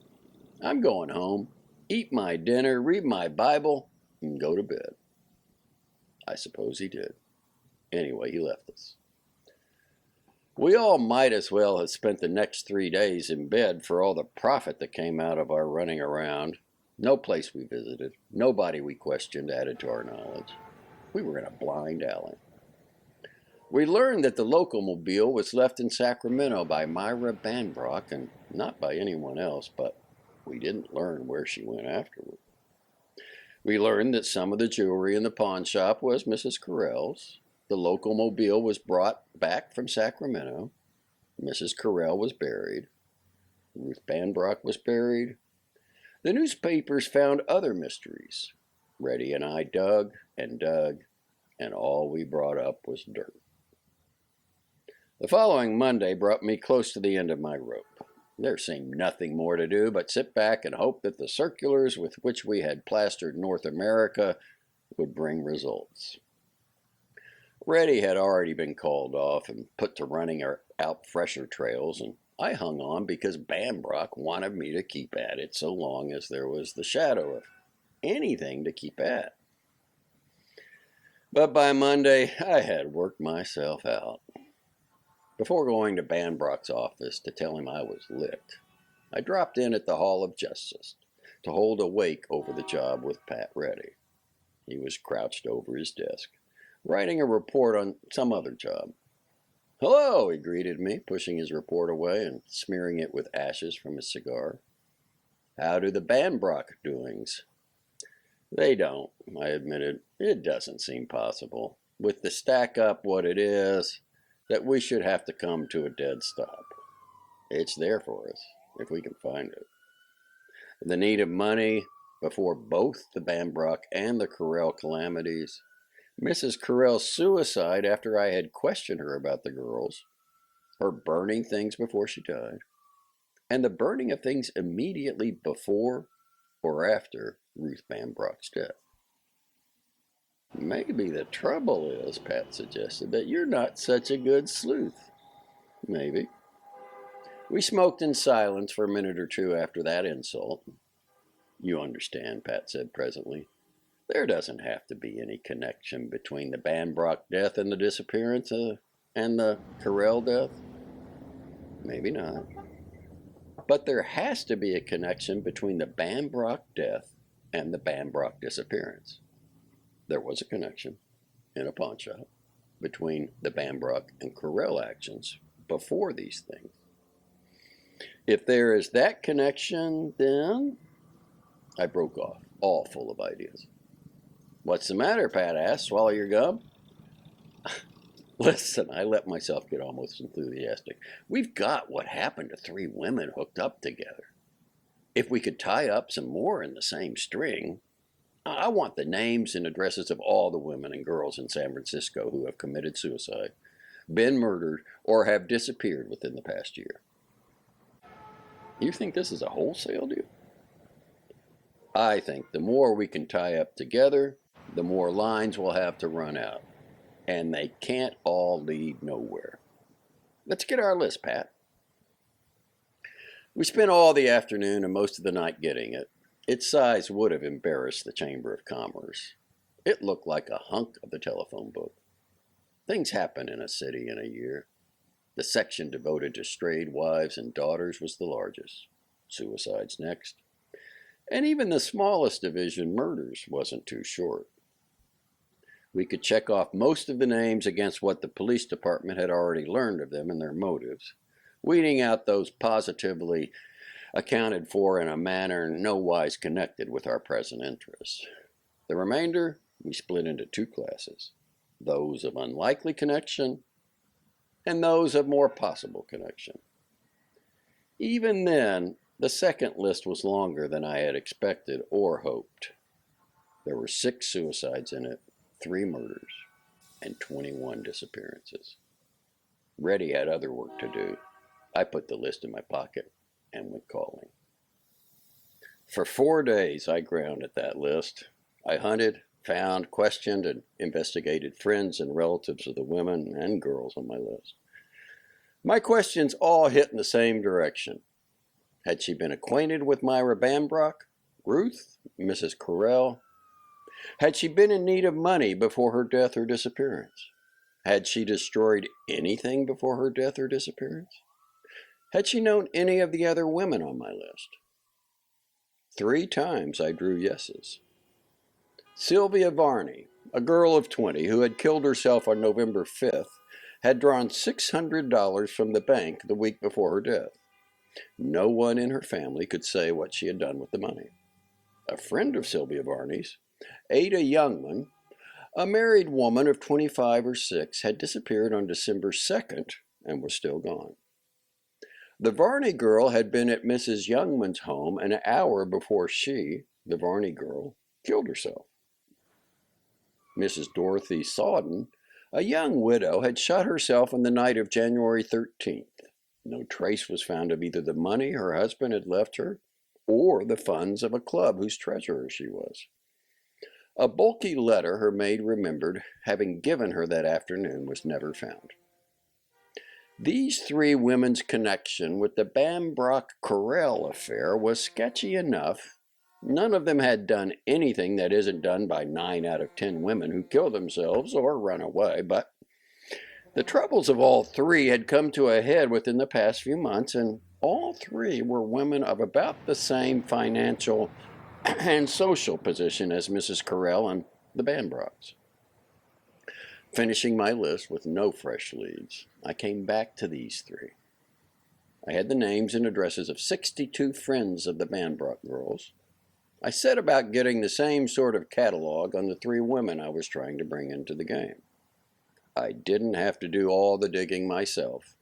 I'm going home, eat my dinner, read my Bible, and go to bed. I suppose he did. Anyway, he left us. We all might as well have spent the next 3 days in bed for all the profit that came out of our running around. No place we visited, nobody we questioned added to our knowledge. We were in a blind alley. We learned that the locomobile was left in Sacramento by Myra Bambrock and not by anyone else, but we didn't learn where she went afterward. We learned that some of the jewelry in the pawn shop was Mrs. Carell's. The locomobile was brought back from Sacramento. Mrs. Carell was buried. Ruth Bambrock was buried. The newspapers found other mysteries. Reddy and I dug, and all we brought up was dirt. The following Monday brought me close to the end of my rope. There seemed nothing more to do but sit back and hope that the circulars with which we had plastered North America would bring results. Reddy had already been called off and put to running out fresher trails, and I hung on because Bambrock wanted me to keep at it so long as there was the shadow of anything to keep at. But by Monday, I had worked myself out. Before going to Bambrock's office to tell him I was licked, I dropped in at the Hall of Justice to hold a wake over the job with Pat Reddy. He was crouched over his desk, writing a report on some other job. "Hello," he greeted me, pushing his report away and smearing it with ashes from his cigar. "How do the Bambrock doings?" "They don't," I admitted. "It doesn't seem possible, with the stack up what it is, that we should have to come to a dead stop. It's there for us, if we can find it. The need of money before both the Bambrock and the Carell calamities, Mrs. Carell's suicide after I had questioned her about the girls, her burning things before she died, and the burning of things immediately before or after Ruth Bambrock's death. Maybe the trouble is," Pat suggested, "that you're not such a good sleuth." Maybe. We smoked in silence for a minute or two after that insult. "You understand," Pat said presently. "There doesn't have to be any connection between the Bambrock death and the disappearance and the Carell death." "Maybe not. But there has to be a connection between the Bambrock death and the Bambrock disappearance." There was a connection in a pawn shop between the Bambrock and Carell actions before these things. If there is that connection, then... I broke off, all full of ideas. "What's the matter?" Pat asked. "Swallow your gum?" "Listen," I let myself get almost enthusiastic. "We've got what happened to 3 women hooked up together. If we could tie up some more in the same string... I want the names and addresses of all the women and girls in San Francisco who have committed suicide, been murdered, or have disappeared within the past year." "You think this is a wholesale deal?" "I think the more we can tie up together, the more lines we'll have to run out. And they can't all lead nowhere. Let's get our list, Pat." We spent all the afternoon and most of the night getting it. Its size would have embarrassed the Chamber of Commerce. It looked like a hunk of the telephone book. Things happen in a city in a year. The section devoted to strayed wives and daughters was the largest. Suicides next. And even the smallest division, murders, wasn't too short. We could check off most of the names against what the police department had already learned of them and their motives, weeding out those positively accounted for in a manner no wise connected with our present interests. The remainder we split into 2 classes, those of unlikely connection and those of more possible connection. Even then, The second list was longer than I had expected or hoped. There were 6 suicides in it, 3 murders, and 21 disappearances. Reddy had other work to do. I put the list in my pocket and went calling. For 4 days I ground at that list. I hunted, found, questioned, and investigated friends and relatives of the women and girls on my list. My questions all hit in the same direction. Had she been acquainted with Myra Bambrock, Ruth, Mrs. Correll? Had she been in need of money before her death or disappearance? Had she destroyed anything before her death or disappearance? Had she known any of the other women on my list? 3 times I drew yeses. Sylvia Varney, a girl of 20 who had killed herself on November 5th, had drawn $600 from the bank the week before her death. No one in her family could say what she had done with the money. A friend of Sylvia Varney's, Ada Youngman, a married woman of 25 or 6, had disappeared on December 2nd and was still gone. The Varney girl had been at Mrs. Youngman's home an hour before she, the Varney girl, killed herself. Mrs. Dorothy Sawden, a young widow, had shot herself on the night of January 13th. No trace was found of either the money her husband had left her or the funds of a club whose treasurer she was. A bulky letter her maid remembered having given her that afternoon was never found. These 3 women's connection with the Bambrock Correll affair was sketchy enough. None of them had done anything that isn't done by 9 out of 10 women who kill themselves or run away, but the troubles of all 3 had come to a head within the past few months, and all 3 were women of about the same financial and social position as Mrs. Correll and the Bambrocks. Finishing my list with no fresh leads, I came back to these 3. I had the names and addresses of 62 friends of the Bambrock girls. I set about getting the same sort of catalog on the 3 women I was trying to bring into the game. I didn't have to do all the digging myself.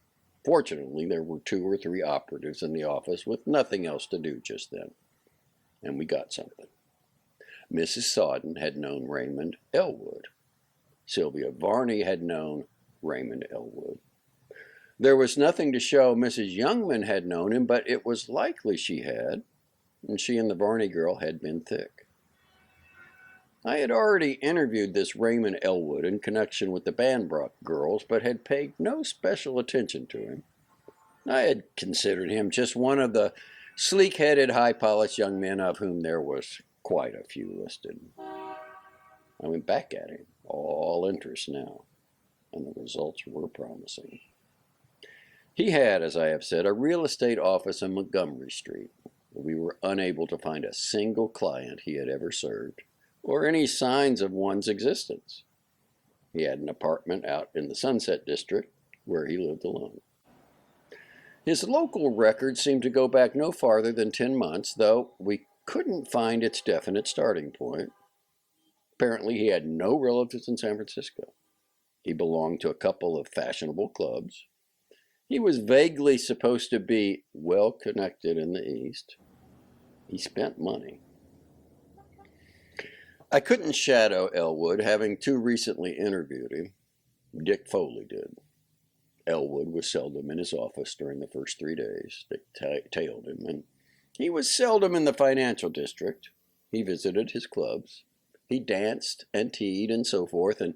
Fortunately, there were 2 or 3 operatives in the office with nothing else to do just then. And we got something. Mrs. Sawden had known Raymond Elwood. Sylvia Varney had known Raymond Elwood. There was nothing to show Mrs. Youngman had known him, but it was likely she had, and she and the Varney girl had been thick. I had already interviewed this Raymond Elwood in connection with the Bambrock girls, but had paid no special attention to him. I had considered him just one of the sleek-headed, high-polished young men of whom there was quite a few listed. I went back at him, all interest now, and the results were promising. He had, as I have said, a real estate office in Montgomery Street. We were unable to find a single client he had ever served, or any signs of one's existence. He had an apartment out in the Sunset District, where he lived alone. His local record seemed to go back no farther than 10 months, though we couldn't find its definite starting point. Apparently, he had no relatives in San Francisco. He belonged to a couple of fashionable clubs. He was vaguely supposed to be well connected in the East. He spent money. I couldn't shadow Elwood, having too recently interviewed him. Dick Foley did. Elwood was seldom in his office during the first 3 days. Dick tailed him, and he was seldom in the financial district. He visited his clubs. He danced and teed and so forth, and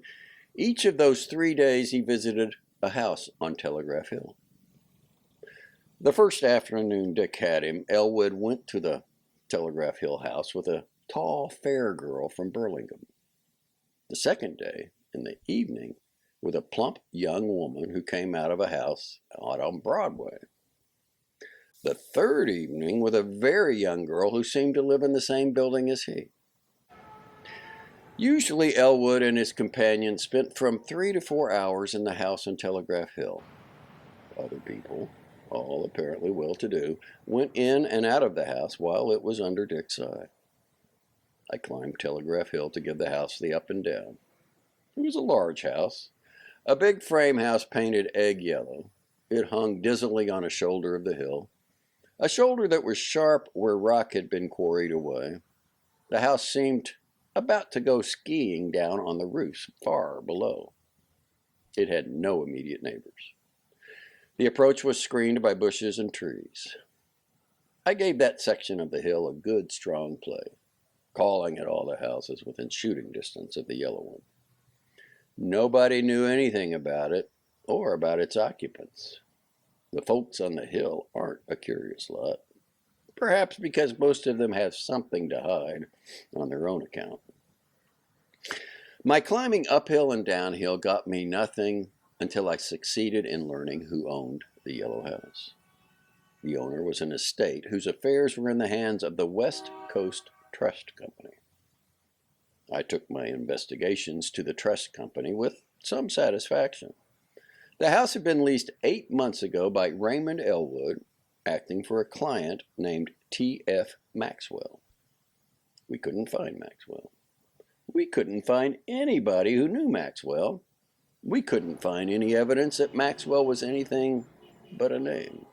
each of those 3 days he visited a house on Telegraph Hill. The first afternoon Dick had him, Elwood went to the Telegraph Hill house with a tall, fair girl from Burlingame. The second day, in the evening, with a plump young woman who came out of a house out on Broadway. The third evening with a very young girl who seemed to live in the same building as he. Usually Elwood and his companion spent from 3 to 4 hours in the house on Telegraph Hill. Other people, all apparently well-to-do, went in and out of the house while it was under Dick's eye. I climbed Telegraph Hill to give the house the up and down. It was a large house, a big frame house painted egg yellow. It hung dizzily on a shoulder of the hill. A shoulder that was sharp where rock had been quarried away. The house seemed about to go skiing down on the roofs far below. It had no immediate neighbors. The approach was screened by bushes and trees. I gave that section of the hill a good strong play, calling at all the houses within shooting distance of the yellow one. Nobody knew anything about it or about its occupants. The folks on the hill aren't a curious lot, perhaps because most of them have something to hide on their own account. My climbing uphill and downhill got me nothing until I succeeded in learning who owned the yellow house. The owner was an estate whose affairs were in the hands of the West Coast Trust Company. I took my investigations to the trust company with some satisfaction. The house had been leased 8 months ago by Raymond Elwood, acting for a client named T.F. Maxwell. We couldn't find Maxwell. We couldn't find anybody who knew Maxwell. We couldn't find any evidence that Maxwell was anything but a name.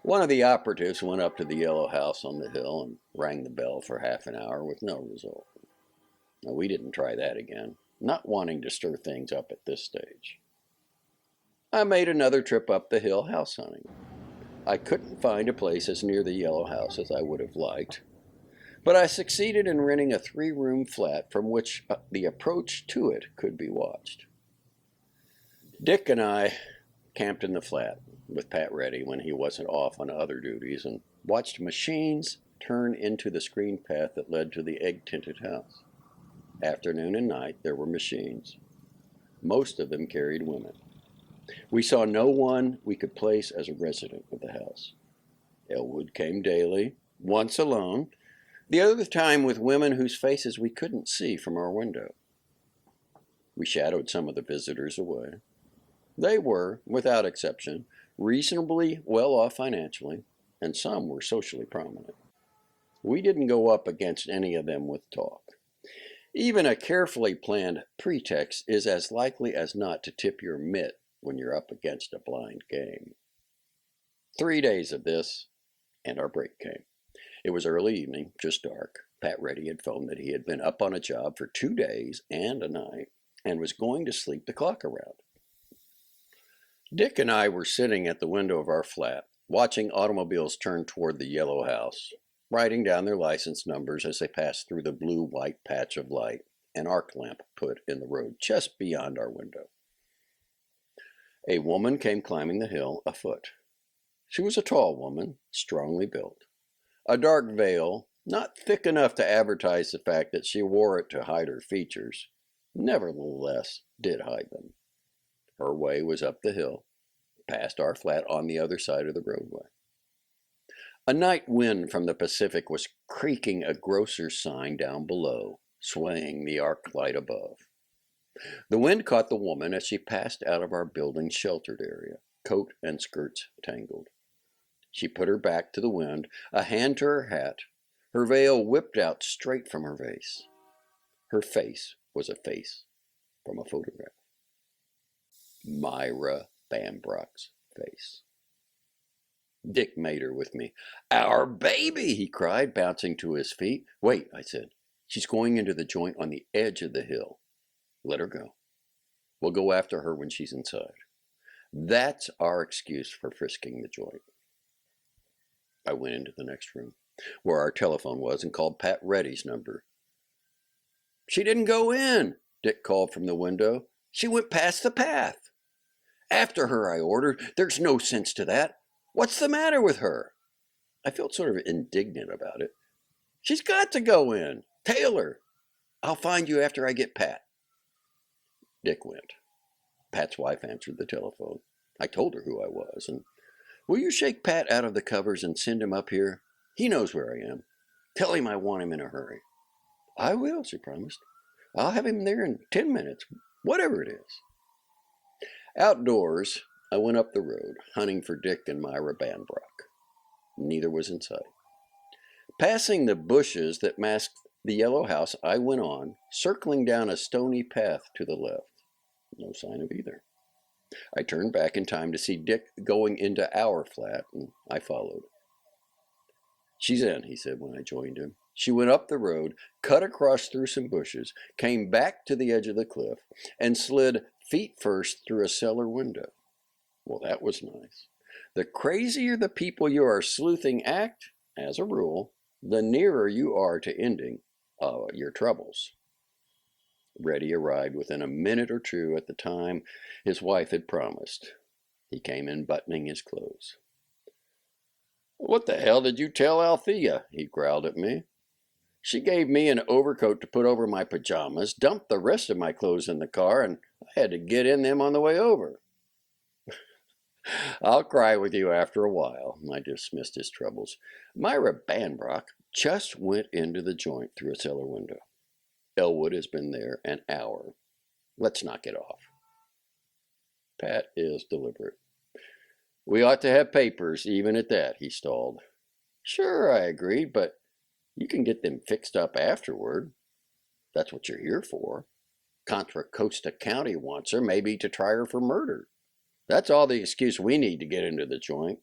One of the operatives went up to the yellow house on the hill and rang the bell for half an hour with no result. Now, we didn't try that again, not wanting to stir things up at this stage. I made another trip up the hill house hunting. I couldn't find a place as near the yellow house as I would have liked, but I succeeded in renting a 3-room flat from which the approach to it could be watched. Dick and I camped in the flat with Pat Reddy when he wasn't off on other duties and watched machines turn into the screened path that led to the egg-tinted house. Afternoon and night there were machines. Most of them carried women. We saw no one we could place as a resident of the house. Elwood came daily, once alone, the other time with women whose faces we couldn't see from our window. We shadowed some of the visitors away. They were, without exception, reasonably well off financially, and some were socially prominent. We didn't go up against any of them with talk. Even a carefully planned pretext is as likely as not to tip your mitt when you're up against a blind game. 3 days of this, and our break came. It was early evening, just dark. Pat Reddy had phoned that he had been up on a job for 2 days and a night and was going to sleep the clock around. Dick and I were sitting at the window of our flat, watching automobiles turn toward the yellow house, writing down their license numbers as they passed through the blue-white patch of light an arc lamp put in the road just beyond our window. A woman came climbing the hill afoot. She was a tall woman, strongly built. A dark veil, not thick enough to advertise the fact that she wore it to hide her features, nevertheless did hide them. Her way was up the hill, past our flat on the other side of the roadway. A night wind from the Pacific was creaking a grocer's sign down below, swaying the arc light above. The wind caught the woman as she passed out of our building's sheltered area, coat and skirts tangled. She put her back to the wind, a hand to her hat, her veil whipped out straight from her face. Her face was a face from a photograph. Myra Bambrock's face. Dick made her with me. "Our baby!" he cried, bouncing to his feet. "Wait," I said. "She's going into the joint on the edge of the hill. Let her go. We'll go after her when she's inside. That's our excuse for frisking the joint." I went into the next room, where our telephone was, and called Pat Reddy's number. "She didn't go in," Dick called from the window. "She went past the path." "After her," I ordered. "There's no sense to that. What's the matter with her?" I felt sort of indignant about it. "She's got to go in. Tail her. I'll find you after I get Pat." Dick went. Pat's wife answered the telephone. I told her who I was, and, "Will you shake Pat out of the covers and send him up here? He knows where I am. Tell him I want him in a hurry." "I will," she promised. "I'll have him there in 10 minutes, whatever it is." Outdoors, I went up the road, hunting for Dick and Myra Bambrock. Neither was in sight. Passing the bushes that masked the yellow house, I went on, circling down a stony path to the left. No sign of either. I turned back in time to see Dick going into our flat, and I followed. "She's in," he said when I joined him. She went up the road, cut across through some bushes, came back to the edge of the cliff, and slid feet first through a cellar window. Well, that was nice. The crazier the people you are sleuthing act, as a rule, the nearer you are to ending your troubles. Reddy arrived within a minute or two at the time his wife had promised. He came in buttoning his clothes. "What the hell did you tell Althea?" he growled at me. "She gave me an overcoat to put over my pajamas, dumped the rest of my clothes in the car, and I had to get in them on the way over." "I'll cry with you after a while." I dismissed his troubles. "Myra Bambrock just went into the joint through a cellar window. Elwood has been there an hour. Let's knock it off." Pat is deliberate. "We ought to have papers, even at that," he stalled. "Sure," I agreed, "but you can get them fixed up afterward. That's what you're here for. Contra Costa County wants her, maybe to try her for murder. That's all the excuse we need to get into the joint.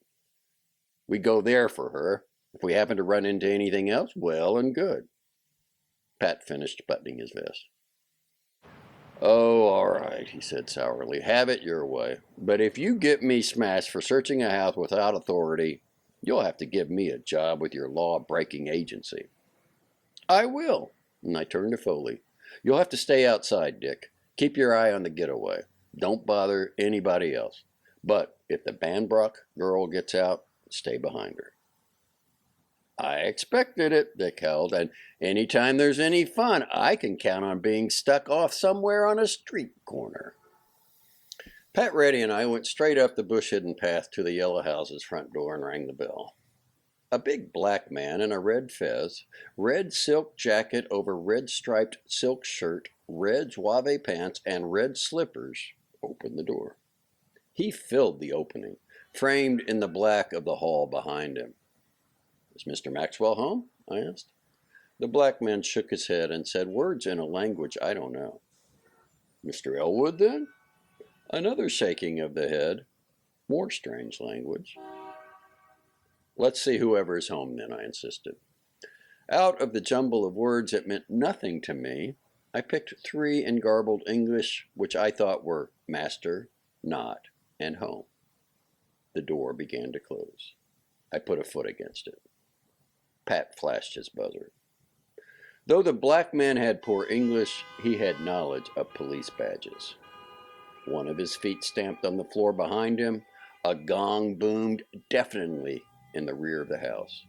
We go there for her. If we happen to run into anything else, well and good." Pat finished buttoning his vest. "Oh, all right," he said sourly. "Have it your way. But if you get me smashed for searching a house without authority, you'll have to give me a job with your law-breaking agency." "I will." And I turned to Foley. "You'll have to stay outside, Dick. Keep your eye on the getaway. Don't bother anybody else. But if the Bambrock girl gets out, stay behind her." "I expected it," Dick held, "and anytime there's any fun, I can count on being stuck off somewhere on a street corner." Pat, Reddy, and I went straight up the bush-hidden path to the yellow house's front door and rang the bell. A big black man in a red fez, red silk jacket over red striped silk shirt, red zouave pants, and red slippers opened the door. He filled the opening, framed in the black of the hall behind him. "Is Mr. Maxwell home?" I asked. The black man shook his head and said words in a language I don't know. "Mr. Elwood, then?" Another shaking of the head. More strange language. "Let's see whoever is home, then," I insisted. Out of the jumble of words that meant nothing to me, I picked three in garbled English which I thought were master, not, and home. The door began to close. I put a foot against it. Pat flashed his buzzer. Though the black man had poor English, he had knowledge of police badges. One of his feet stamped on the floor behind him. A gong boomed deafeningly in the rear of the house.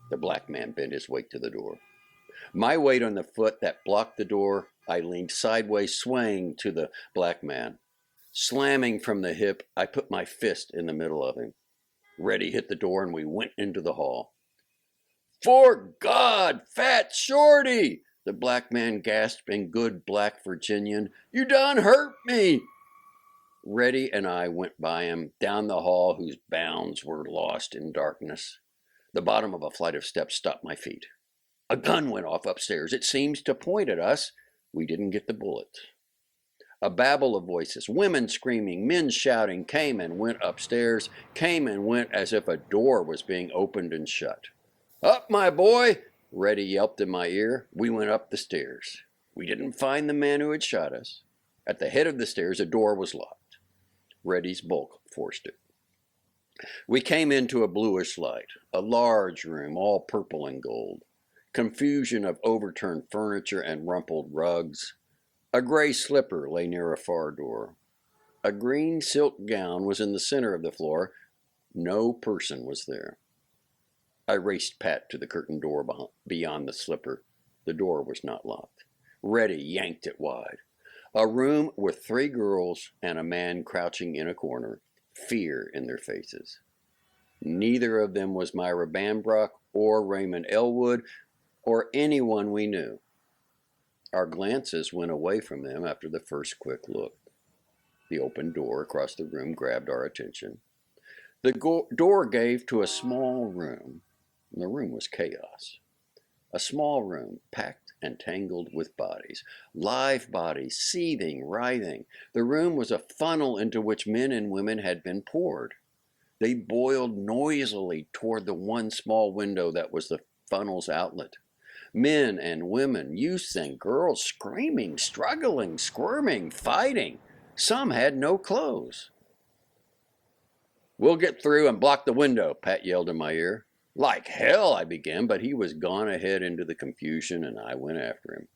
The black man bent his weight to the door. My weight on the foot that blocked the door, I leaned sideways, swaying to the black man. Slamming from the hip, I put my fist in the middle of him. Reddy hit the door and we went into the hall. "For God, Fat Shorty!" the black man gasped in good black Virginian. "You done hurt me!" Reddy and I went by him, down the hall whose bounds were lost in darkness. The bottom of a flight of steps stopped my feet. A gun went off upstairs. It seems to point at us. We didn't get the bullet. A babble of voices, women screaming, men shouting, came and went upstairs, came and went as if a door was being opened and shut. "Up, my boy!" Reddy yelped in my ear. We went up the stairs. We didn't find the man who had shot us. At the head of the stairs, a door was locked. Reddy's bulk forced it. We came into a bluish light, a large room, all purple and gold. Confusion of overturned furniture and rumpled rugs. A gray slipper lay near a far door. A green silk gown was in the center of the floor. No person was there. I raced Pat to the curtained door beyond the slipper. The door was not locked. Reddy yanked it wide. A room with three girls and a man crouching in a corner, fear in their faces. Neither of them was Myra Bambrock or Raymond Elwood or anyone we knew. Our glances went away from them after the first quick look. The open door across the room grabbed our attention. The door gave to a small room. The room was chaos. A small room, packed and tangled with bodies. Live bodies, seething, writhing. The room was a funnel into which men and women had been poured. They boiled noisily toward the one small window that was the funnel's outlet. Men and women, youths and girls, screaming, struggling, squirming, fighting. Some had no clothes. "We'll get through and block the window," Pat yelled in my ear. "Like hell," I began, but he was gone ahead into the confusion, and I went after him.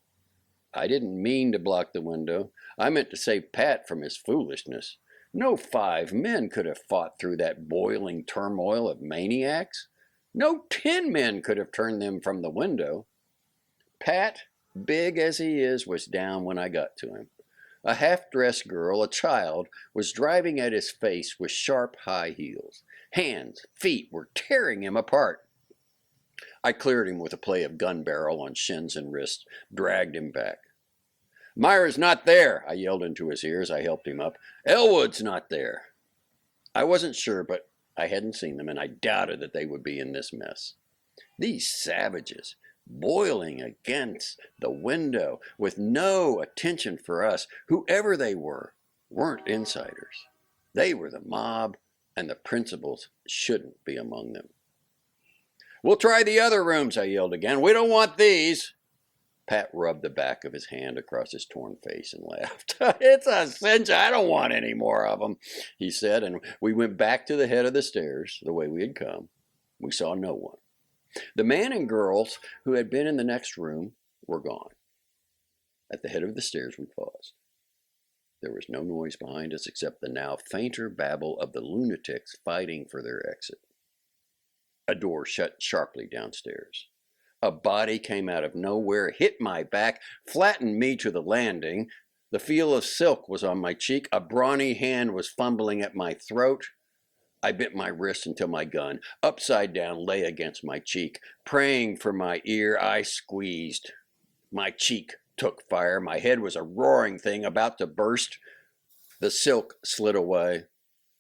I didn't mean to block the window. I meant to save Pat from his foolishness. No 5 men could have fought through that boiling turmoil of maniacs. No 10 men could have turned them from the window. Pat, big as he is, was down when I got to him. A half-dressed girl, a child, was driving at his face with sharp high heels. Hands, feet were tearing him apart. I cleared him with a play of gun barrel on shins and wrists, dragged him back. "Myra's not there," I yelled into his ear as I helped him up. "Elwood's not there." I wasn't sure, but I hadn't seen them, and I doubted that they would be in this mess. These savages, boiling against the window with no attention for us, whoever they were, weren't insiders. They were the mob, and the principals shouldn't be among them. "We'll try the other rooms," I yelled again. "We don't want these." Pat rubbed the back of his hand across his torn face and laughed. "It's a cinch. I don't want any more of them," he said, and we went back to the head of the stairs the way we had come. We saw no one. The man and girls who had been in the next room were gone. At the head of the stairs we paused. There was no noise behind us except the now fainter babble of the lunatics fighting for their exit. A door shut sharply downstairs. A body came out of nowhere, hit my back, flattened me to the landing. The feel of silk was on my cheek. A brawny hand was fumbling at my throat. I bent my wrist until my gun, upside down, lay against my cheek. Praying for my ear, I squeezed. My cheek took fire. My head was a roaring thing about to burst. The silk slid away.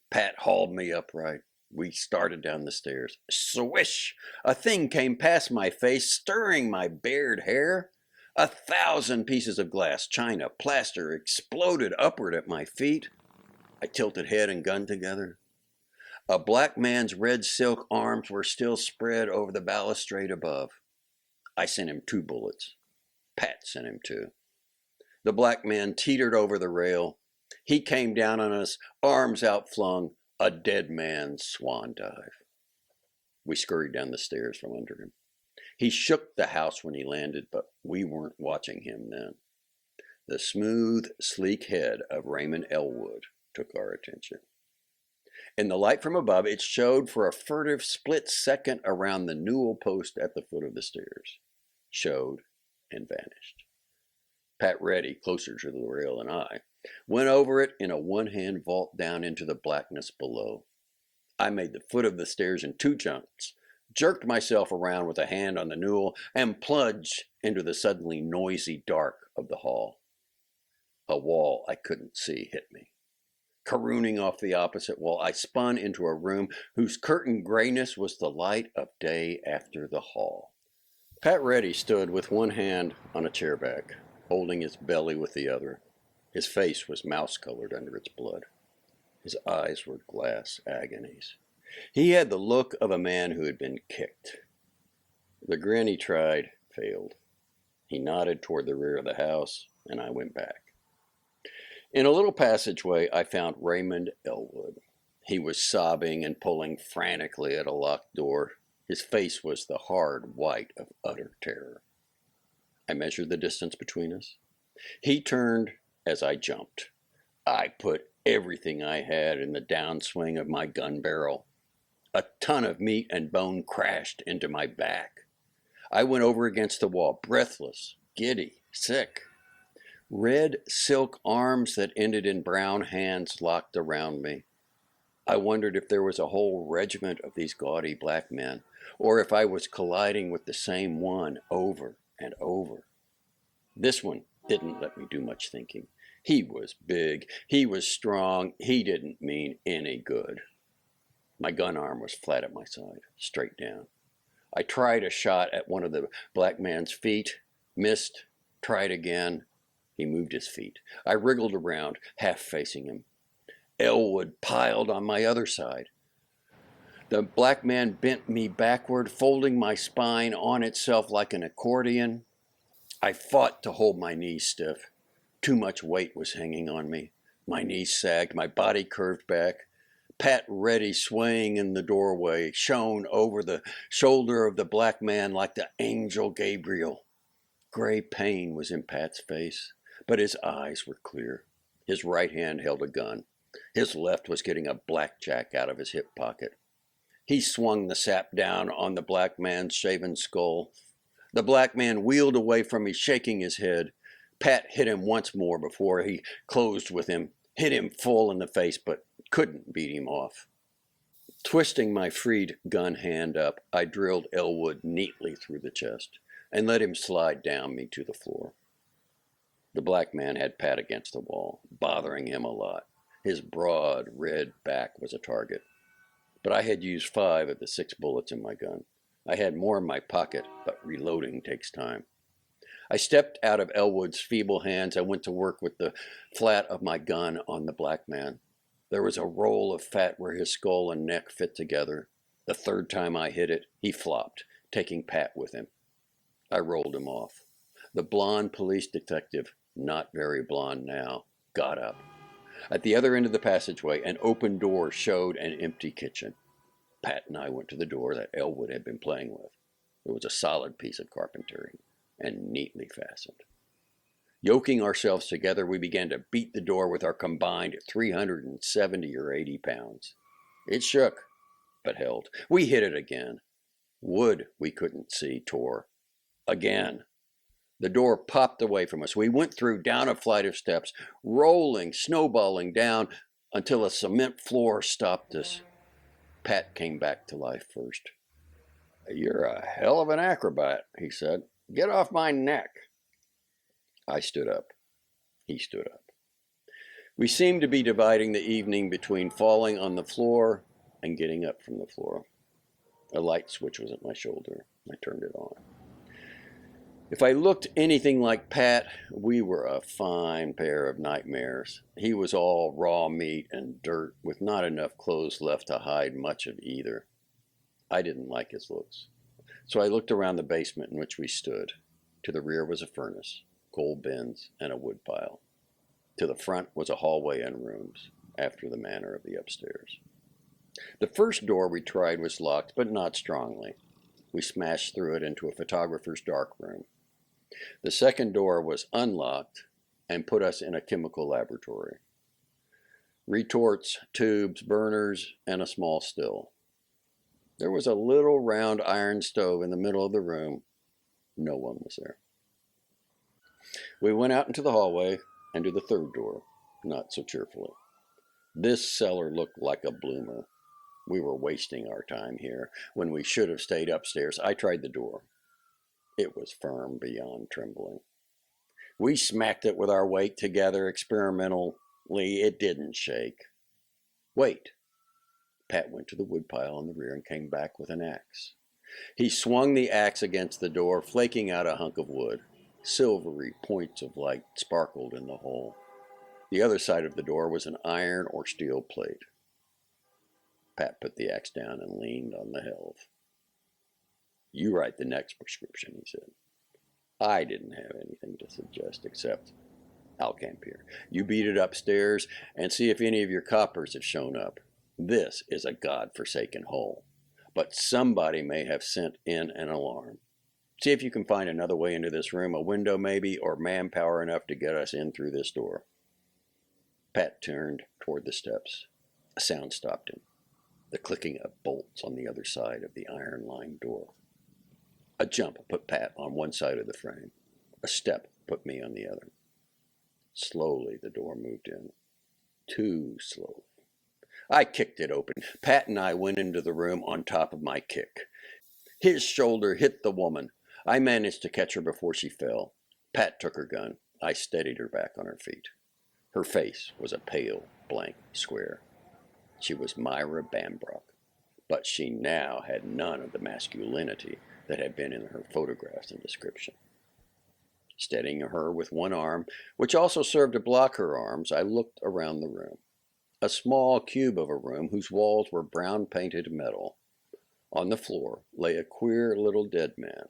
Pat hauled me upright. We started down the stairs. Swish! A thing came past my face, stirring my bared hair. 1,000 pieces of glass, china, plaster exploded upward at my feet. I tilted head and gun together. A black man's red silk arms were still spread over the balustrade above. I sent him 2 bullets. Pat sent him 2. The black man teetered over the rail. He came down on us, arms outflung, a dead man's swan dive. We scurried down the stairs from under him. He shook the house when he landed, but we weren't watching him then. The smooth, sleek head of Raymond Elwood took our attention. In the light from above, it showed for a furtive split second around the newel post at the foot of the stairs. Showed and vanished. Pat Reddy, closer to the rail than I, went over it in a one-hand vault down into the blackness below. I made the foot of the stairs in 2 jumps, jerked myself around with a hand on the newel, and plunged into the suddenly noisy dark of the hall. A wall I couldn't see hit me. Careening off the opposite wall, I spun into a room whose curtained grayness was the light of day after the hall. Pat Reddy stood with one hand on a chair back, holding his belly with the other. His face was mouse-colored under its blood. His eyes were glass agonies. He had the look of a man who had been kicked. The grin he tried failed. He nodded toward the rear of the house, and I went back. In a little passageway, I found Raymond Elwood. He was sobbing and pulling frantically at a locked door. His face was the hard white of utter terror. I measured the distance between us. He turned as I jumped. I put everything I had in the downswing of my gun barrel. A ton of meat and bone crashed into my back. I went over against the wall, breathless, giddy, sick. Red silk arms that ended in brown hands locked around me. I wondered if there was a whole regiment of these gaudy black men, or if I was colliding with the same one over and over. This one didn't let me do much thinking. He was big, he was strong, he didn't mean any good. My gun arm was flat at my side, straight down. I tried a shot at one of the black man's feet, missed, tried again. He moved his feet. I wriggled around, half facing him. Elwood piled on my other side. The black man bent me backward, folding my spine on itself like an accordion. I fought to hold my knees stiff. Too much weight was hanging on me. My knees sagged, my body curved back. Pat Reddy, swaying in the doorway, shone over the shoulder of the black man like the angel Gabriel. Gray pain was in Pat's face, but his eyes were clear. His right hand held a gun. His left was getting a blackjack out of his hip pocket. He swung the sap down on the black man's shaven skull. The black man wheeled away from me, shaking his head. Pat hit him once more before he closed with him, hit him full in the face, but couldn't beat him off. Twisting my freed gun hand up, I drilled Elwood neatly through the chest and let him slide down me to the floor. The black man had Pat against the wall, bothering him a lot. His broad red back was a target. But I had used 5 of the 6 bullets in my gun. I had more in my pocket, but reloading takes time. I stepped out of Elwood's feeble hands. I went to work with the flat of my gun on the black man. There was a roll of fat where his skull and neck fit together. The third time I hit it, he flopped, taking Pat with him. I rolled him off. The blonde police detective, not very blonde now, got up. At the other end of the passageway, an open door showed an empty kitchen. Pat and I went to the door that Elwood had been playing with. It was a solid piece of carpentry and neatly fastened. Yoking ourselves together, we began to beat the door with our combined 370 or 80 pounds. It shook, but held. We hit it again. Wood we couldn't see tore. Again. The door popped away from us. We went through down a flight of steps, rolling, snowballing down until a cement floor stopped us. Pat came back to life first. "You're a hell of an acrobat," he said. "Get off my neck." I stood up. He stood up. We seemed to be dividing the evening between falling on the floor and getting up from the floor. A light switch was at my shoulder. I turned it on. If I looked anything like Pat, we were a fine pair of nightmares. He was all raw meat and dirt, with not enough clothes left to hide much of either. I didn't like his looks, so I looked around the basement in which we stood. To the rear was a furnace, coal bins, and a woodpile. To the front was a hallway and rooms, after the manner of the upstairs. The first door we tried was locked, but not strongly. We smashed through it into a photographer's dark room. The second door was unlocked and put us in a chemical laboratory. Retorts, tubes, burners, and a small still. There was a little round iron stove in the middle of the room. No one was there. We went out into the hallway and to the third door, not so cheerfully. This cellar looked like a bloomer. We were wasting our time here when we should have stayed upstairs. I tried the door. It was firm beyond trembling. We smacked it with our weight together experimentally. It didn't shake. Wait. Pat went to the woodpile in the rear and came back with an axe. He swung the axe against the door, flaking out a hunk of wood. Silvery points of light sparkled in the hole. The other side of the door was an iron or steel plate. Pat put the axe down and leaned on the helve. "You write the next prescription," he said. I didn't have anything to suggest except, "I'll camp here. You beat it upstairs and see if any of your coppers have shown up. This is a God-forsaken hole, but somebody may have sent in an alarm. See if you can find another way into this room, a window maybe, or manpower enough to get us in through this door." Pat turned toward the steps. A sound stopped him. The clicking of bolts on the other side of the iron-lined door. A jump put Pat on one side of the frame. A step put me on the other. Slowly the door moved in. Too slowly. I kicked it open. Pat and I went into the room on top of my kick. His shoulder hit the woman. I managed to catch her before she fell. Pat took her gun. I steadied her back on her feet. Her face was a pale, blank square. She was Myra Bambrock, but she now had none of the masculinity that had been in her photographs and description. Steadying her with one arm, which also served to block her arms, I looked around the room. A small cube of a room whose walls were brown painted metal. On the floor lay a queer little dead man.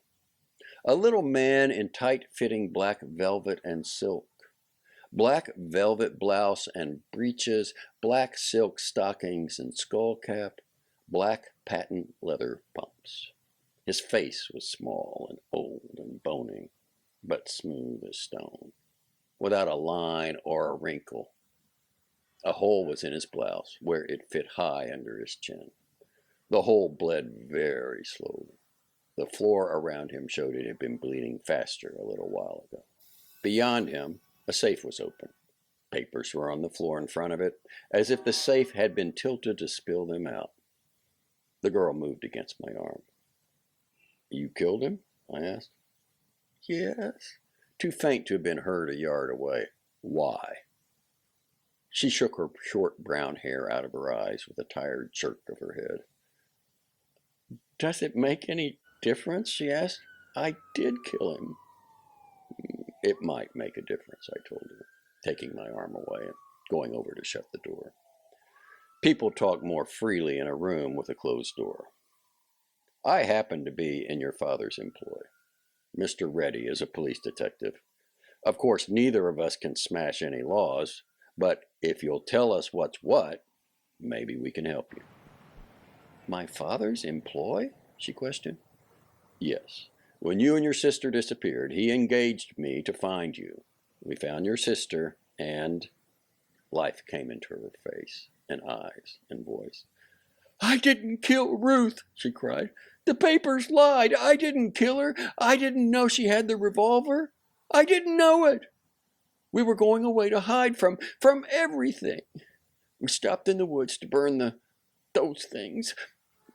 A little man in tight-fitting black velvet and silk. Black velvet blouse and breeches, black silk stockings and skullcap, black patent leather pumps. His face was small and old and bony, but smooth as stone, without a line or a wrinkle. A hole was in his blouse, where it fit high under his chin. The hole bled very slowly. The floor around him showed it had been bleeding faster a little while ago. Beyond him, a safe was open. Papers were on the floor in front of it, as if the safe had been tilted to spill them out. The girl moved against my arm. You killed him? I asked. Yes. Too faint to have been heard a yard away. Why? She shook her short brown hair out of her eyes with a tired jerk of her head. Does it make any difference? She asked. I did kill him. It might make a difference, I told her, taking my arm away and going over to shut the door. People talk more freely in a room with a closed door. I happen to be in your father's employ. Mr. Reddy is a police detective. Of course, neither of us can smash any laws, but if you'll tell us what's what, maybe we can help you. My father's employ? She questioned. Yes. When you and your sister disappeared, he engaged me to find you. We found your sister, and life came into her face and eyes and voice. I didn't kill Ruth, she cried. The papers lied. I didn't kill her. I didn't know she had the revolver. I didn't know it. We were going away to hide from everything. We stopped in the woods to burn those things.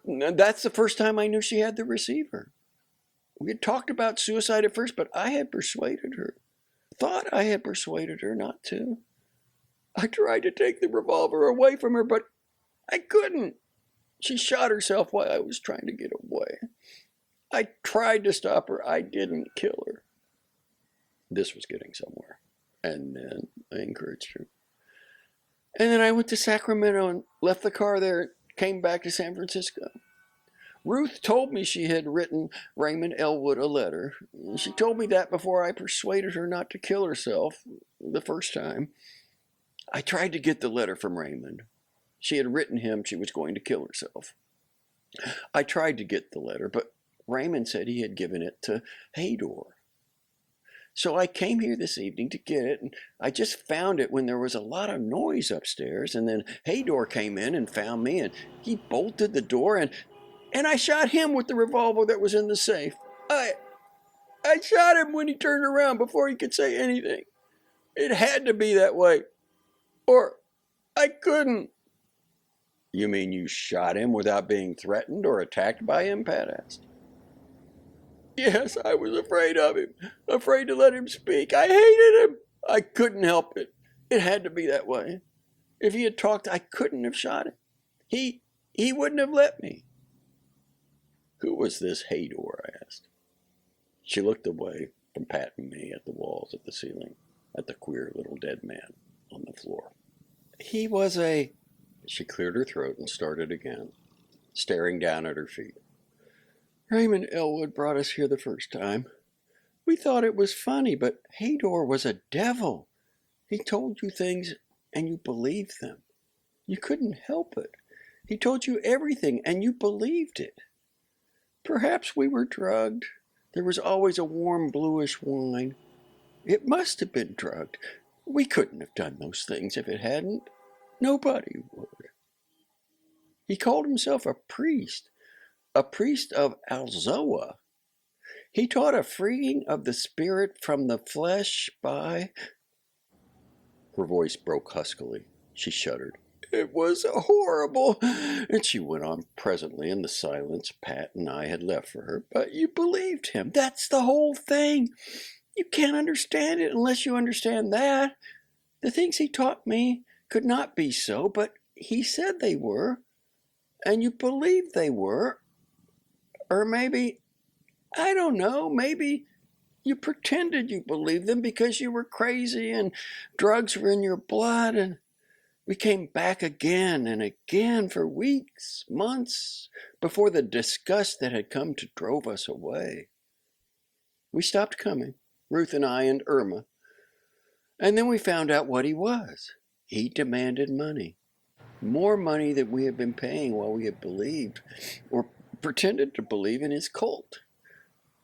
That's the first time I knew she had the receiver. We had talked about suicide at first, but I had persuaded her. Thought I had persuaded her not to. I tried to take the revolver away from her, but I couldn't. She shot herself while I was trying to get away. I tried to stop her. I didn't kill her. This was getting somewhere. And then I encouraged her. And then I went to Sacramento and left the car there and came back to San Francisco. Ruth told me she had written Raymond Elwood a letter. She told me that before I persuaded her not to kill herself the first time. I tried to get the letter from Raymond. She had written him she was going to kill herself. I tried to get the letter, but Raymond said he had given it to Hador. So I came here this evening to get it, and I just found it when there was a lot of noise upstairs, and then Hador came in and found me, and he bolted the door, and I shot him with the revolver that was in the safe. I shot him when he turned around before he could say anything. It had to be that way, or I couldn't. You mean you shot him without being threatened or attacked by him? Pat asked. Yes, I was afraid of him, afraid to let him speak. I hated him. I couldn't help it. It had to be that way. If he had talked, I couldn't have shot him. He wouldn't have let me. Who was this Hador? I asked. She looked away from Pat and me at the walls, at the ceiling, at the queer little dead man on the floor. He was a... She cleared her throat and started again, staring down at her feet. Raymond Elwood brought us here the first time. We thought it was funny, but Hador was a devil. He told you things and you believed them. You couldn't help it. He told you everything and you believed it. Perhaps we were drugged. There was always a warm bluish wine. It must have been drugged. We couldn't have done those things if it hadn't. Nobody would. He called himself a priest of Alzoa. He taught a freeing of the spirit from the flesh by... Her voice broke huskily. She shuddered. It was horrible. And she went on presently in the silence Pat and I had left for her. But you believed him. That's the whole thing. You can't understand it unless you understand that. The things he taught me could not be so, but he said they were. And you believed they were. Or maybe, I don't know, maybe you pretended you believed them because you were crazy and drugs were in your blood and We came back again and again for weeks, months, before the disgust that had come to drove us away. We stopped coming, Ruth and I and Irma, and then we found out what he was. He demanded money. More money than we had been paying while we had believed, or pretended to believe, in his cult.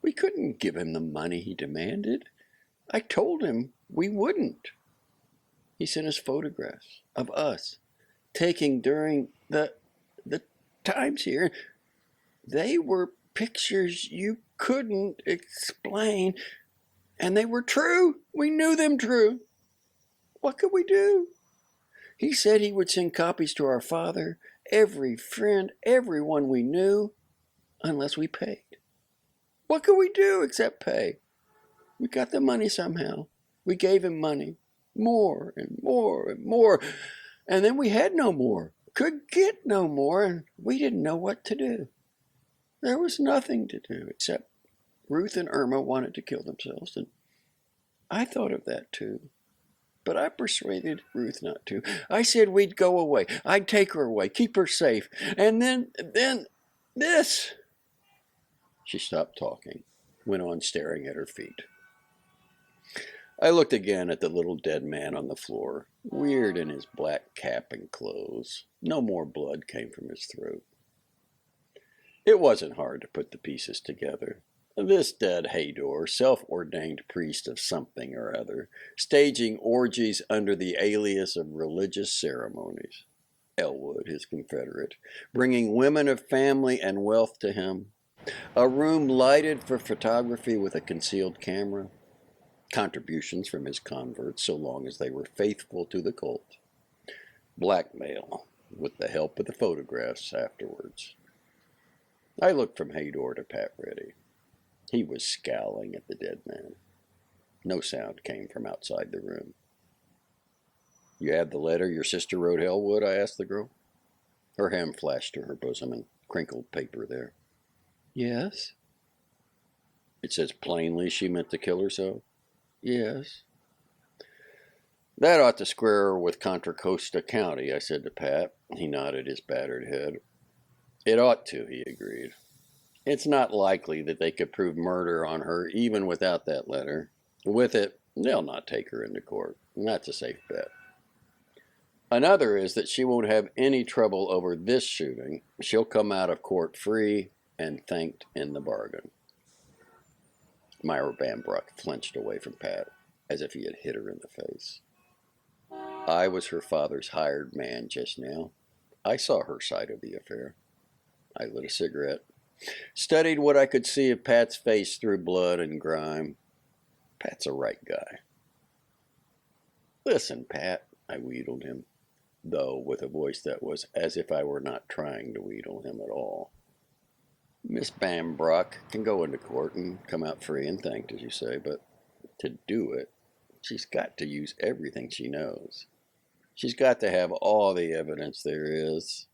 We couldn't give him the money he demanded. I told him we wouldn't. He sent us photographs of us taking during the times here. They were pictures you couldn't explain, and they were true. We knew them true. What could we do? He said he would send copies to our father, every friend, everyone we knew, unless we paid. What could we do except pay? We got the money somehow. We gave him money, more and more and more, and then we had no more, could get no more, and we didn't know what to do. There was nothing to do except Ruth and Irma wanted to kill themselves, and I thought of that too. But I persuaded Ruth not to. I said we'd go away. I'd take her away, keep her safe. And then this. She stopped talking, went on staring at her feet. I looked again at the little dead man on the floor, weird in his black cap and clothes. No more blood came from his throat. It wasn't hard to put the pieces together. This dead Hador, self-ordained priest of something or other, staging orgies under the alias of religious ceremonies. Elwood, his confederate, bringing women of family and wealth to him. A room lighted for photography with a concealed camera. Contributions from his converts so long as they were faithful to the cult. Blackmail, with the help of the photographs afterwards. I looked from Hador to Pat Reddy. He was scowling at the dead man. No sound came from outside the room. You have the letter your sister wrote Elwood? I asked the girl. Her hand flashed to her bosom and crinkled paper there. Yes. It says plainly she meant to kill herself? Yes. That ought to square her with Contra Costa County, I said to Pat. He nodded his battered head. It ought to, he agreed. It's not likely that they could prove murder on her even without that letter. With it, they'll not take her into court. And that's a safe bet. Another is that she won't have any trouble over this shooting. She'll come out of court free and thanked in the bargain. Myra Bambrock flinched away from Pat as if he had hit her in the face. I was her father's hired man just now. I saw her side of the affair. I lit a cigarette. Studied what I could see of Pat's face through blood and grime. Pat's a right guy. Listen, Pat, I wheedled him, though with a voice that was as if I were not trying to wheedle him at all. Miss Bambrock can go into court and come out free and thanked, as you say, but to do it, she's got to use everything she knows. She's got to have all the evidence there is.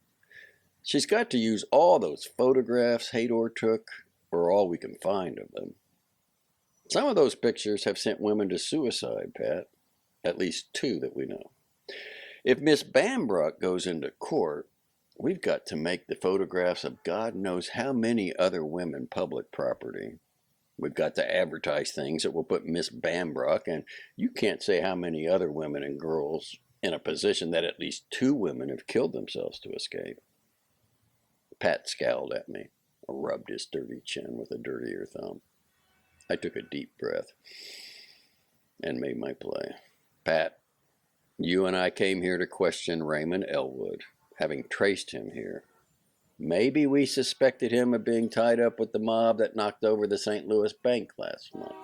She's got to use all those photographs Hador took, or all we can find of them. Some of those pictures have sent women to suicide, Pat. At least 2 that we know. If Miss Bambrock goes into court, we've got to make the photographs of God knows how many other women public property. We've got to advertise things that will put Miss Bambrock, and you can't say how many other women and girls, in a position that at least 2 women have killed themselves to escape. Pat scowled at me, rubbed his dirty chin with a dirtier thumb. I took a deep breath and made my play. Pat, you and I came here to question Raymond Elwood, having traced him here. Maybe we suspected him of being tied up with the mob that knocked over the St. Louis bank last month.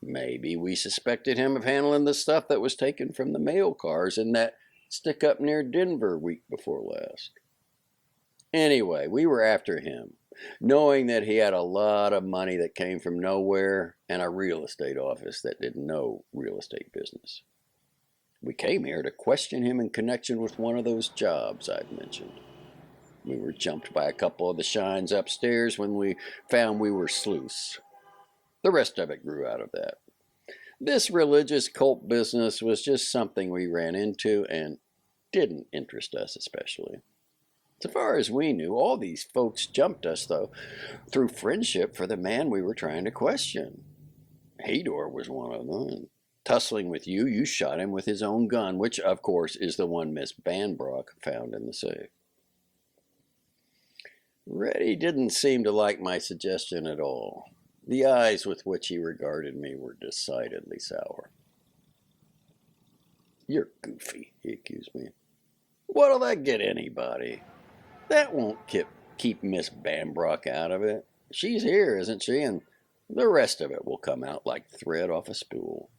Maybe we suspected him of handling the stuff that was taken from the mail cars in that stick-up near Denver week before last. Anyway, we were after him, knowing that he had a lot of money that came from nowhere and a real estate office that did no real estate business. We came here to question him in connection with one of those jobs I've mentioned. We were jumped by a couple of the shines upstairs when we found we were sleuths. The rest of it grew out of that. This religious cult business was just something we ran into and didn't interest us especially. So far as we knew, all these folks jumped us, though, through friendship for the man we were trying to question. Hador was one of them, and tussling with you, you shot him with his own gun, which, of course, is the one Miss Bambrock found in the safe. Reddy didn't seem to like my suggestion at all. The eyes with which he regarded me were decidedly sour. "You're goofy," he accused me. "What'll that get anybody? That won't keep Miss Bambrock out of it. She's here, isn't she? And the rest of it will come out like thread off a spool."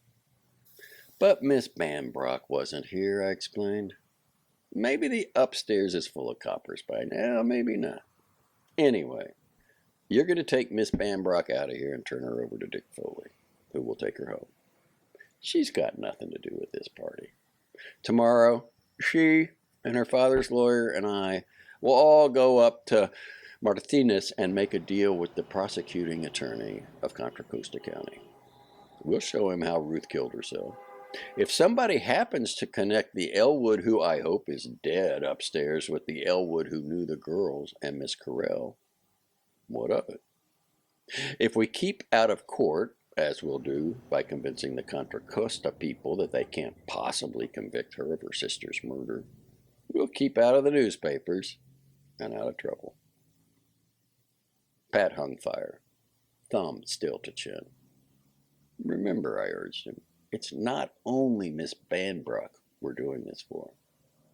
"But Miss Bambrock wasn't here," I explained. "Maybe the upstairs is full of coppers by now, maybe not. Anyway, you're going to take Miss Bambrock out of here and turn her over to Dick Foley, who will take her home. She's got nothing to do with this party. Tomorrow, she and her father's lawyer and I will all go up to Martinez and make a deal with the prosecuting attorney of Contra Costa County. We'll show him how Ruth killed herself. If somebody happens to connect the Elwood who I hope is dead upstairs with the Elwood who knew the girls and Miss Carell, what of it? If we keep out of court, as we'll do by convincing the Contra Costa people that they can't possibly convict her of her sister's murder, we'll keep out of the newspapers and out of trouble." Pat hung fire, thumb still to chin. "Remember," I urged him, "it's not only Miss Bambrock we're doing this for.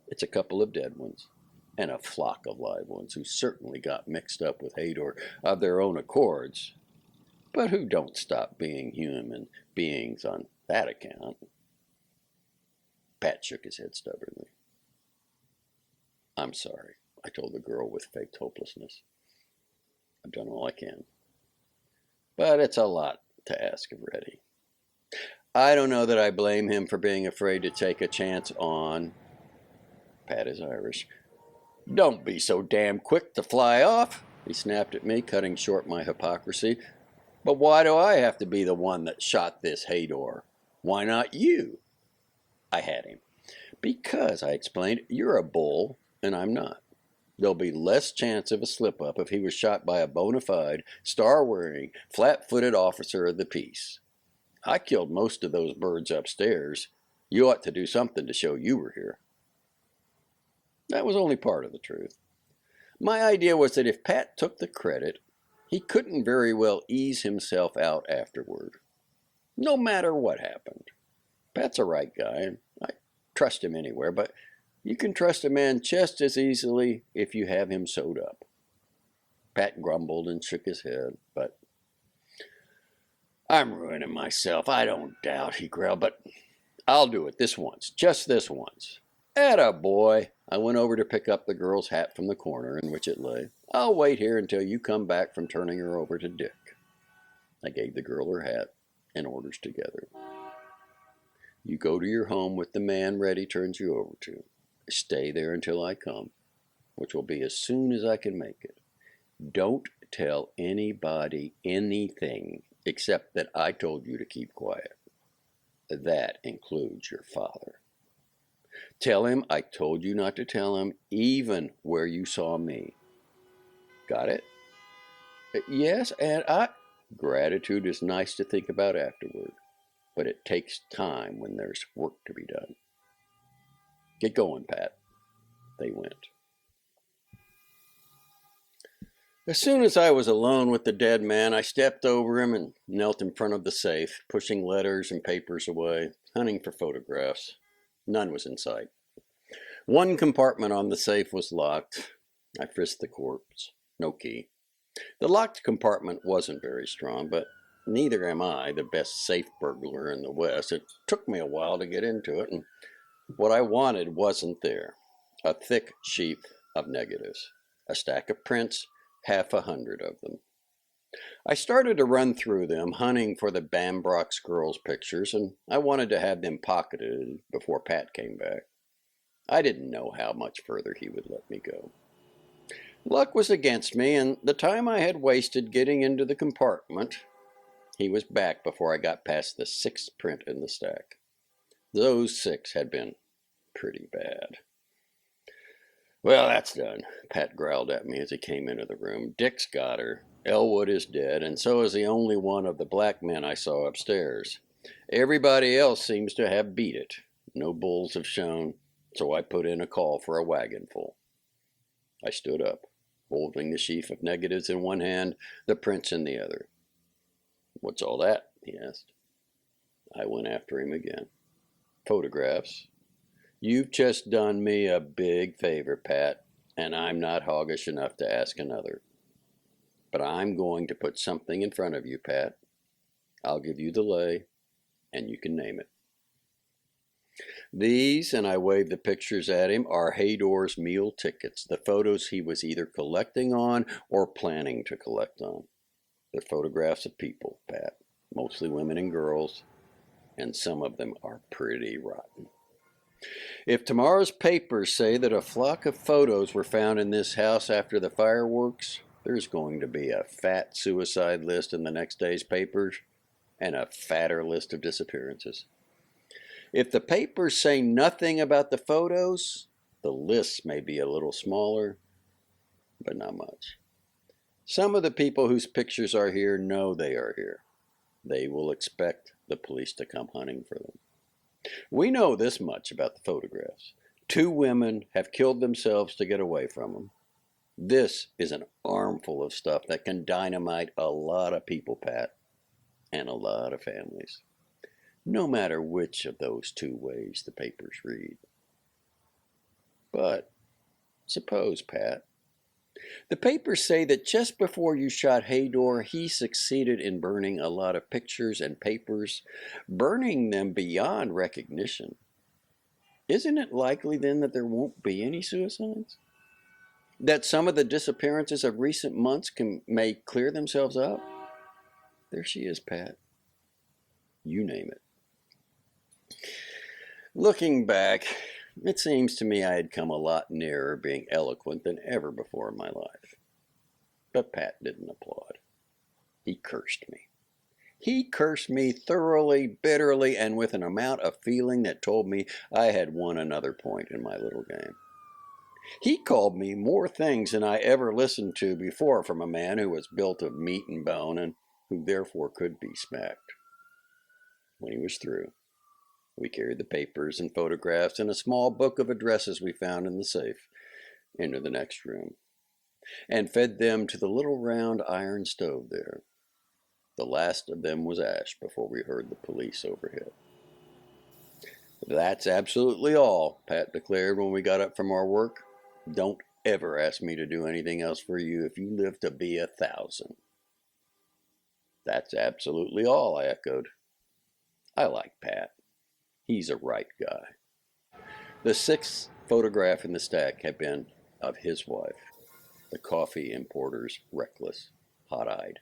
It's a couple of dead ones and a flock of live ones who certainly got mixed up with Hador of their own accords, but who don't stop being human beings on that account." Pat shook his head stubbornly. "I'm sorry," I told the girl with faked hopelessness. "I've done all I can. But it's a lot to ask of Reddy. I don't know that I blame him for being afraid to take a chance on—" Pat is Irish. "Don't be so damn quick to fly off," he snapped at me, cutting short my hypocrisy. "But why do I have to be the one that shot this Hador? Why not you?" I had him. "Because," I explained, "you're a bull and I'm not. There'll be less chance of a slip-up if he was shot by a bona fide, star-wearing, flat-footed officer of the peace. I killed most of those birds upstairs. You ought to do something to show you were here." That was only part of the truth. My idea was that if Pat took the credit, he couldn't very well ease himself out afterward, no matter what happened. Pat's a right guy, and I trust him anywhere, but you can trust a man just as easily if you have him sewed up. Pat grumbled and shook his head, but "I'm ruining myself, I don't doubt," he growled, "but I'll do it this once, just this once." "Atta boy." I went over to pick up the girl's hat from the corner in which it lay. "I'll wait here until you come back from turning her over to Dick." I gave the girl her hat and orders together. "You go to your home with the man Reddy turns you over to. Stay there until I come, which will be as soon as I can make it. Don't tell anybody anything except that I told you to keep quiet. That includes your father. Tell him I told you not to tell him even where you saw me. Got it?" "Yes, and Gratitude is nice to think about afterward, but it takes time when there's work to be done. Get going, Pat." They went. As soon as I was alone with the dead man, I stepped over him and knelt in front of the safe, pushing letters and papers away, hunting for photographs. None was in sight. One compartment on the safe was locked. I frisked the corpse. No key. The locked compartment wasn't very strong, but neither am I the best safe burglar in the West. It took me a while to get into it, and what I wanted wasn't there. A thick sheaf of negatives. A stack of prints, 100 of them. I started to run through them, hunting for the Bambrock's girls' pictures, and I wanted to have them pocketed before Pat came back. I didn't know how much further he would let me go. Luck was against me, and the time I had wasted getting into the compartment, he was back before I got past the 6th print in the stack. Those 6 had been pretty bad. Well, that's done, Pat growled at me as he came into the room. Dick's got her. Elwood is dead, and so is the only one of the black men I saw upstairs. Everybody else seems to have beat it. No bulls have shown, so I put in a call for a wagon full. I stood up, holding the sheaf of negatives in one hand, the prints in the other. What's all that? He asked. I went after him again. Photographs. You've just done me a big favor, Pat, and I'm not hoggish enough to ask another. But I'm going to put something in front of you, Pat. I'll give you the lay, and you can name it. These, and I waved the pictures at him, are Haydor's meal tickets, the photos he was either collecting on or planning to collect on. They're photographs of people, Pat, mostly women and girls, and some of them are pretty rotten. If tomorrow's papers say that a flock of photos were found in this house after the fireworks, there's going to be a fat suicide list in the next day's papers and a fatter list of disappearances. If the papers say nothing about the photos, the lists may be a little smaller, but not much. Some of the people whose pictures are here know they are here. They will expect the police to come hunting for them. We know this much about the photographs. 2 women have killed themselves to get away from them. This is an armful of stuff that can dynamite a lot of people, Pat, and a lot of families, no matter which of those 2 ways the papers read. But suppose, Pat, the papers say that just before you shot Haydor, he succeeded in burning a lot of pictures and papers, burning them beyond recognition. Isn't it likely then that there won't be any suicides? That some of the disappearances of recent months may clear themselves up? There she is, Pat. You name it. Looking back, it seems to me I had come a lot nearer being eloquent than ever before in my life. But Pat didn't applaud. He cursed me. He cursed me thoroughly, bitterly, and with an amount of feeling that told me I had won another point in my little game. He called me more things than I ever listened to before from a man who was built of meat and bone and who therefore could be smacked. When he was through, we carried the papers and photographs and a small book of addresses we found in the safe into the next room and fed them to the little round iron stove there. The last of them was ash before we heard the police overhead. That's absolutely all, Pat declared when we got up from our work. Don't ever ask me to do anything else for you if you live to be 1,000. That's absolutely all, I echoed. I like Pat. He's a right guy. The 6th photograph in the stack had been of his wife, the coffee importer's reckless, hot-eyed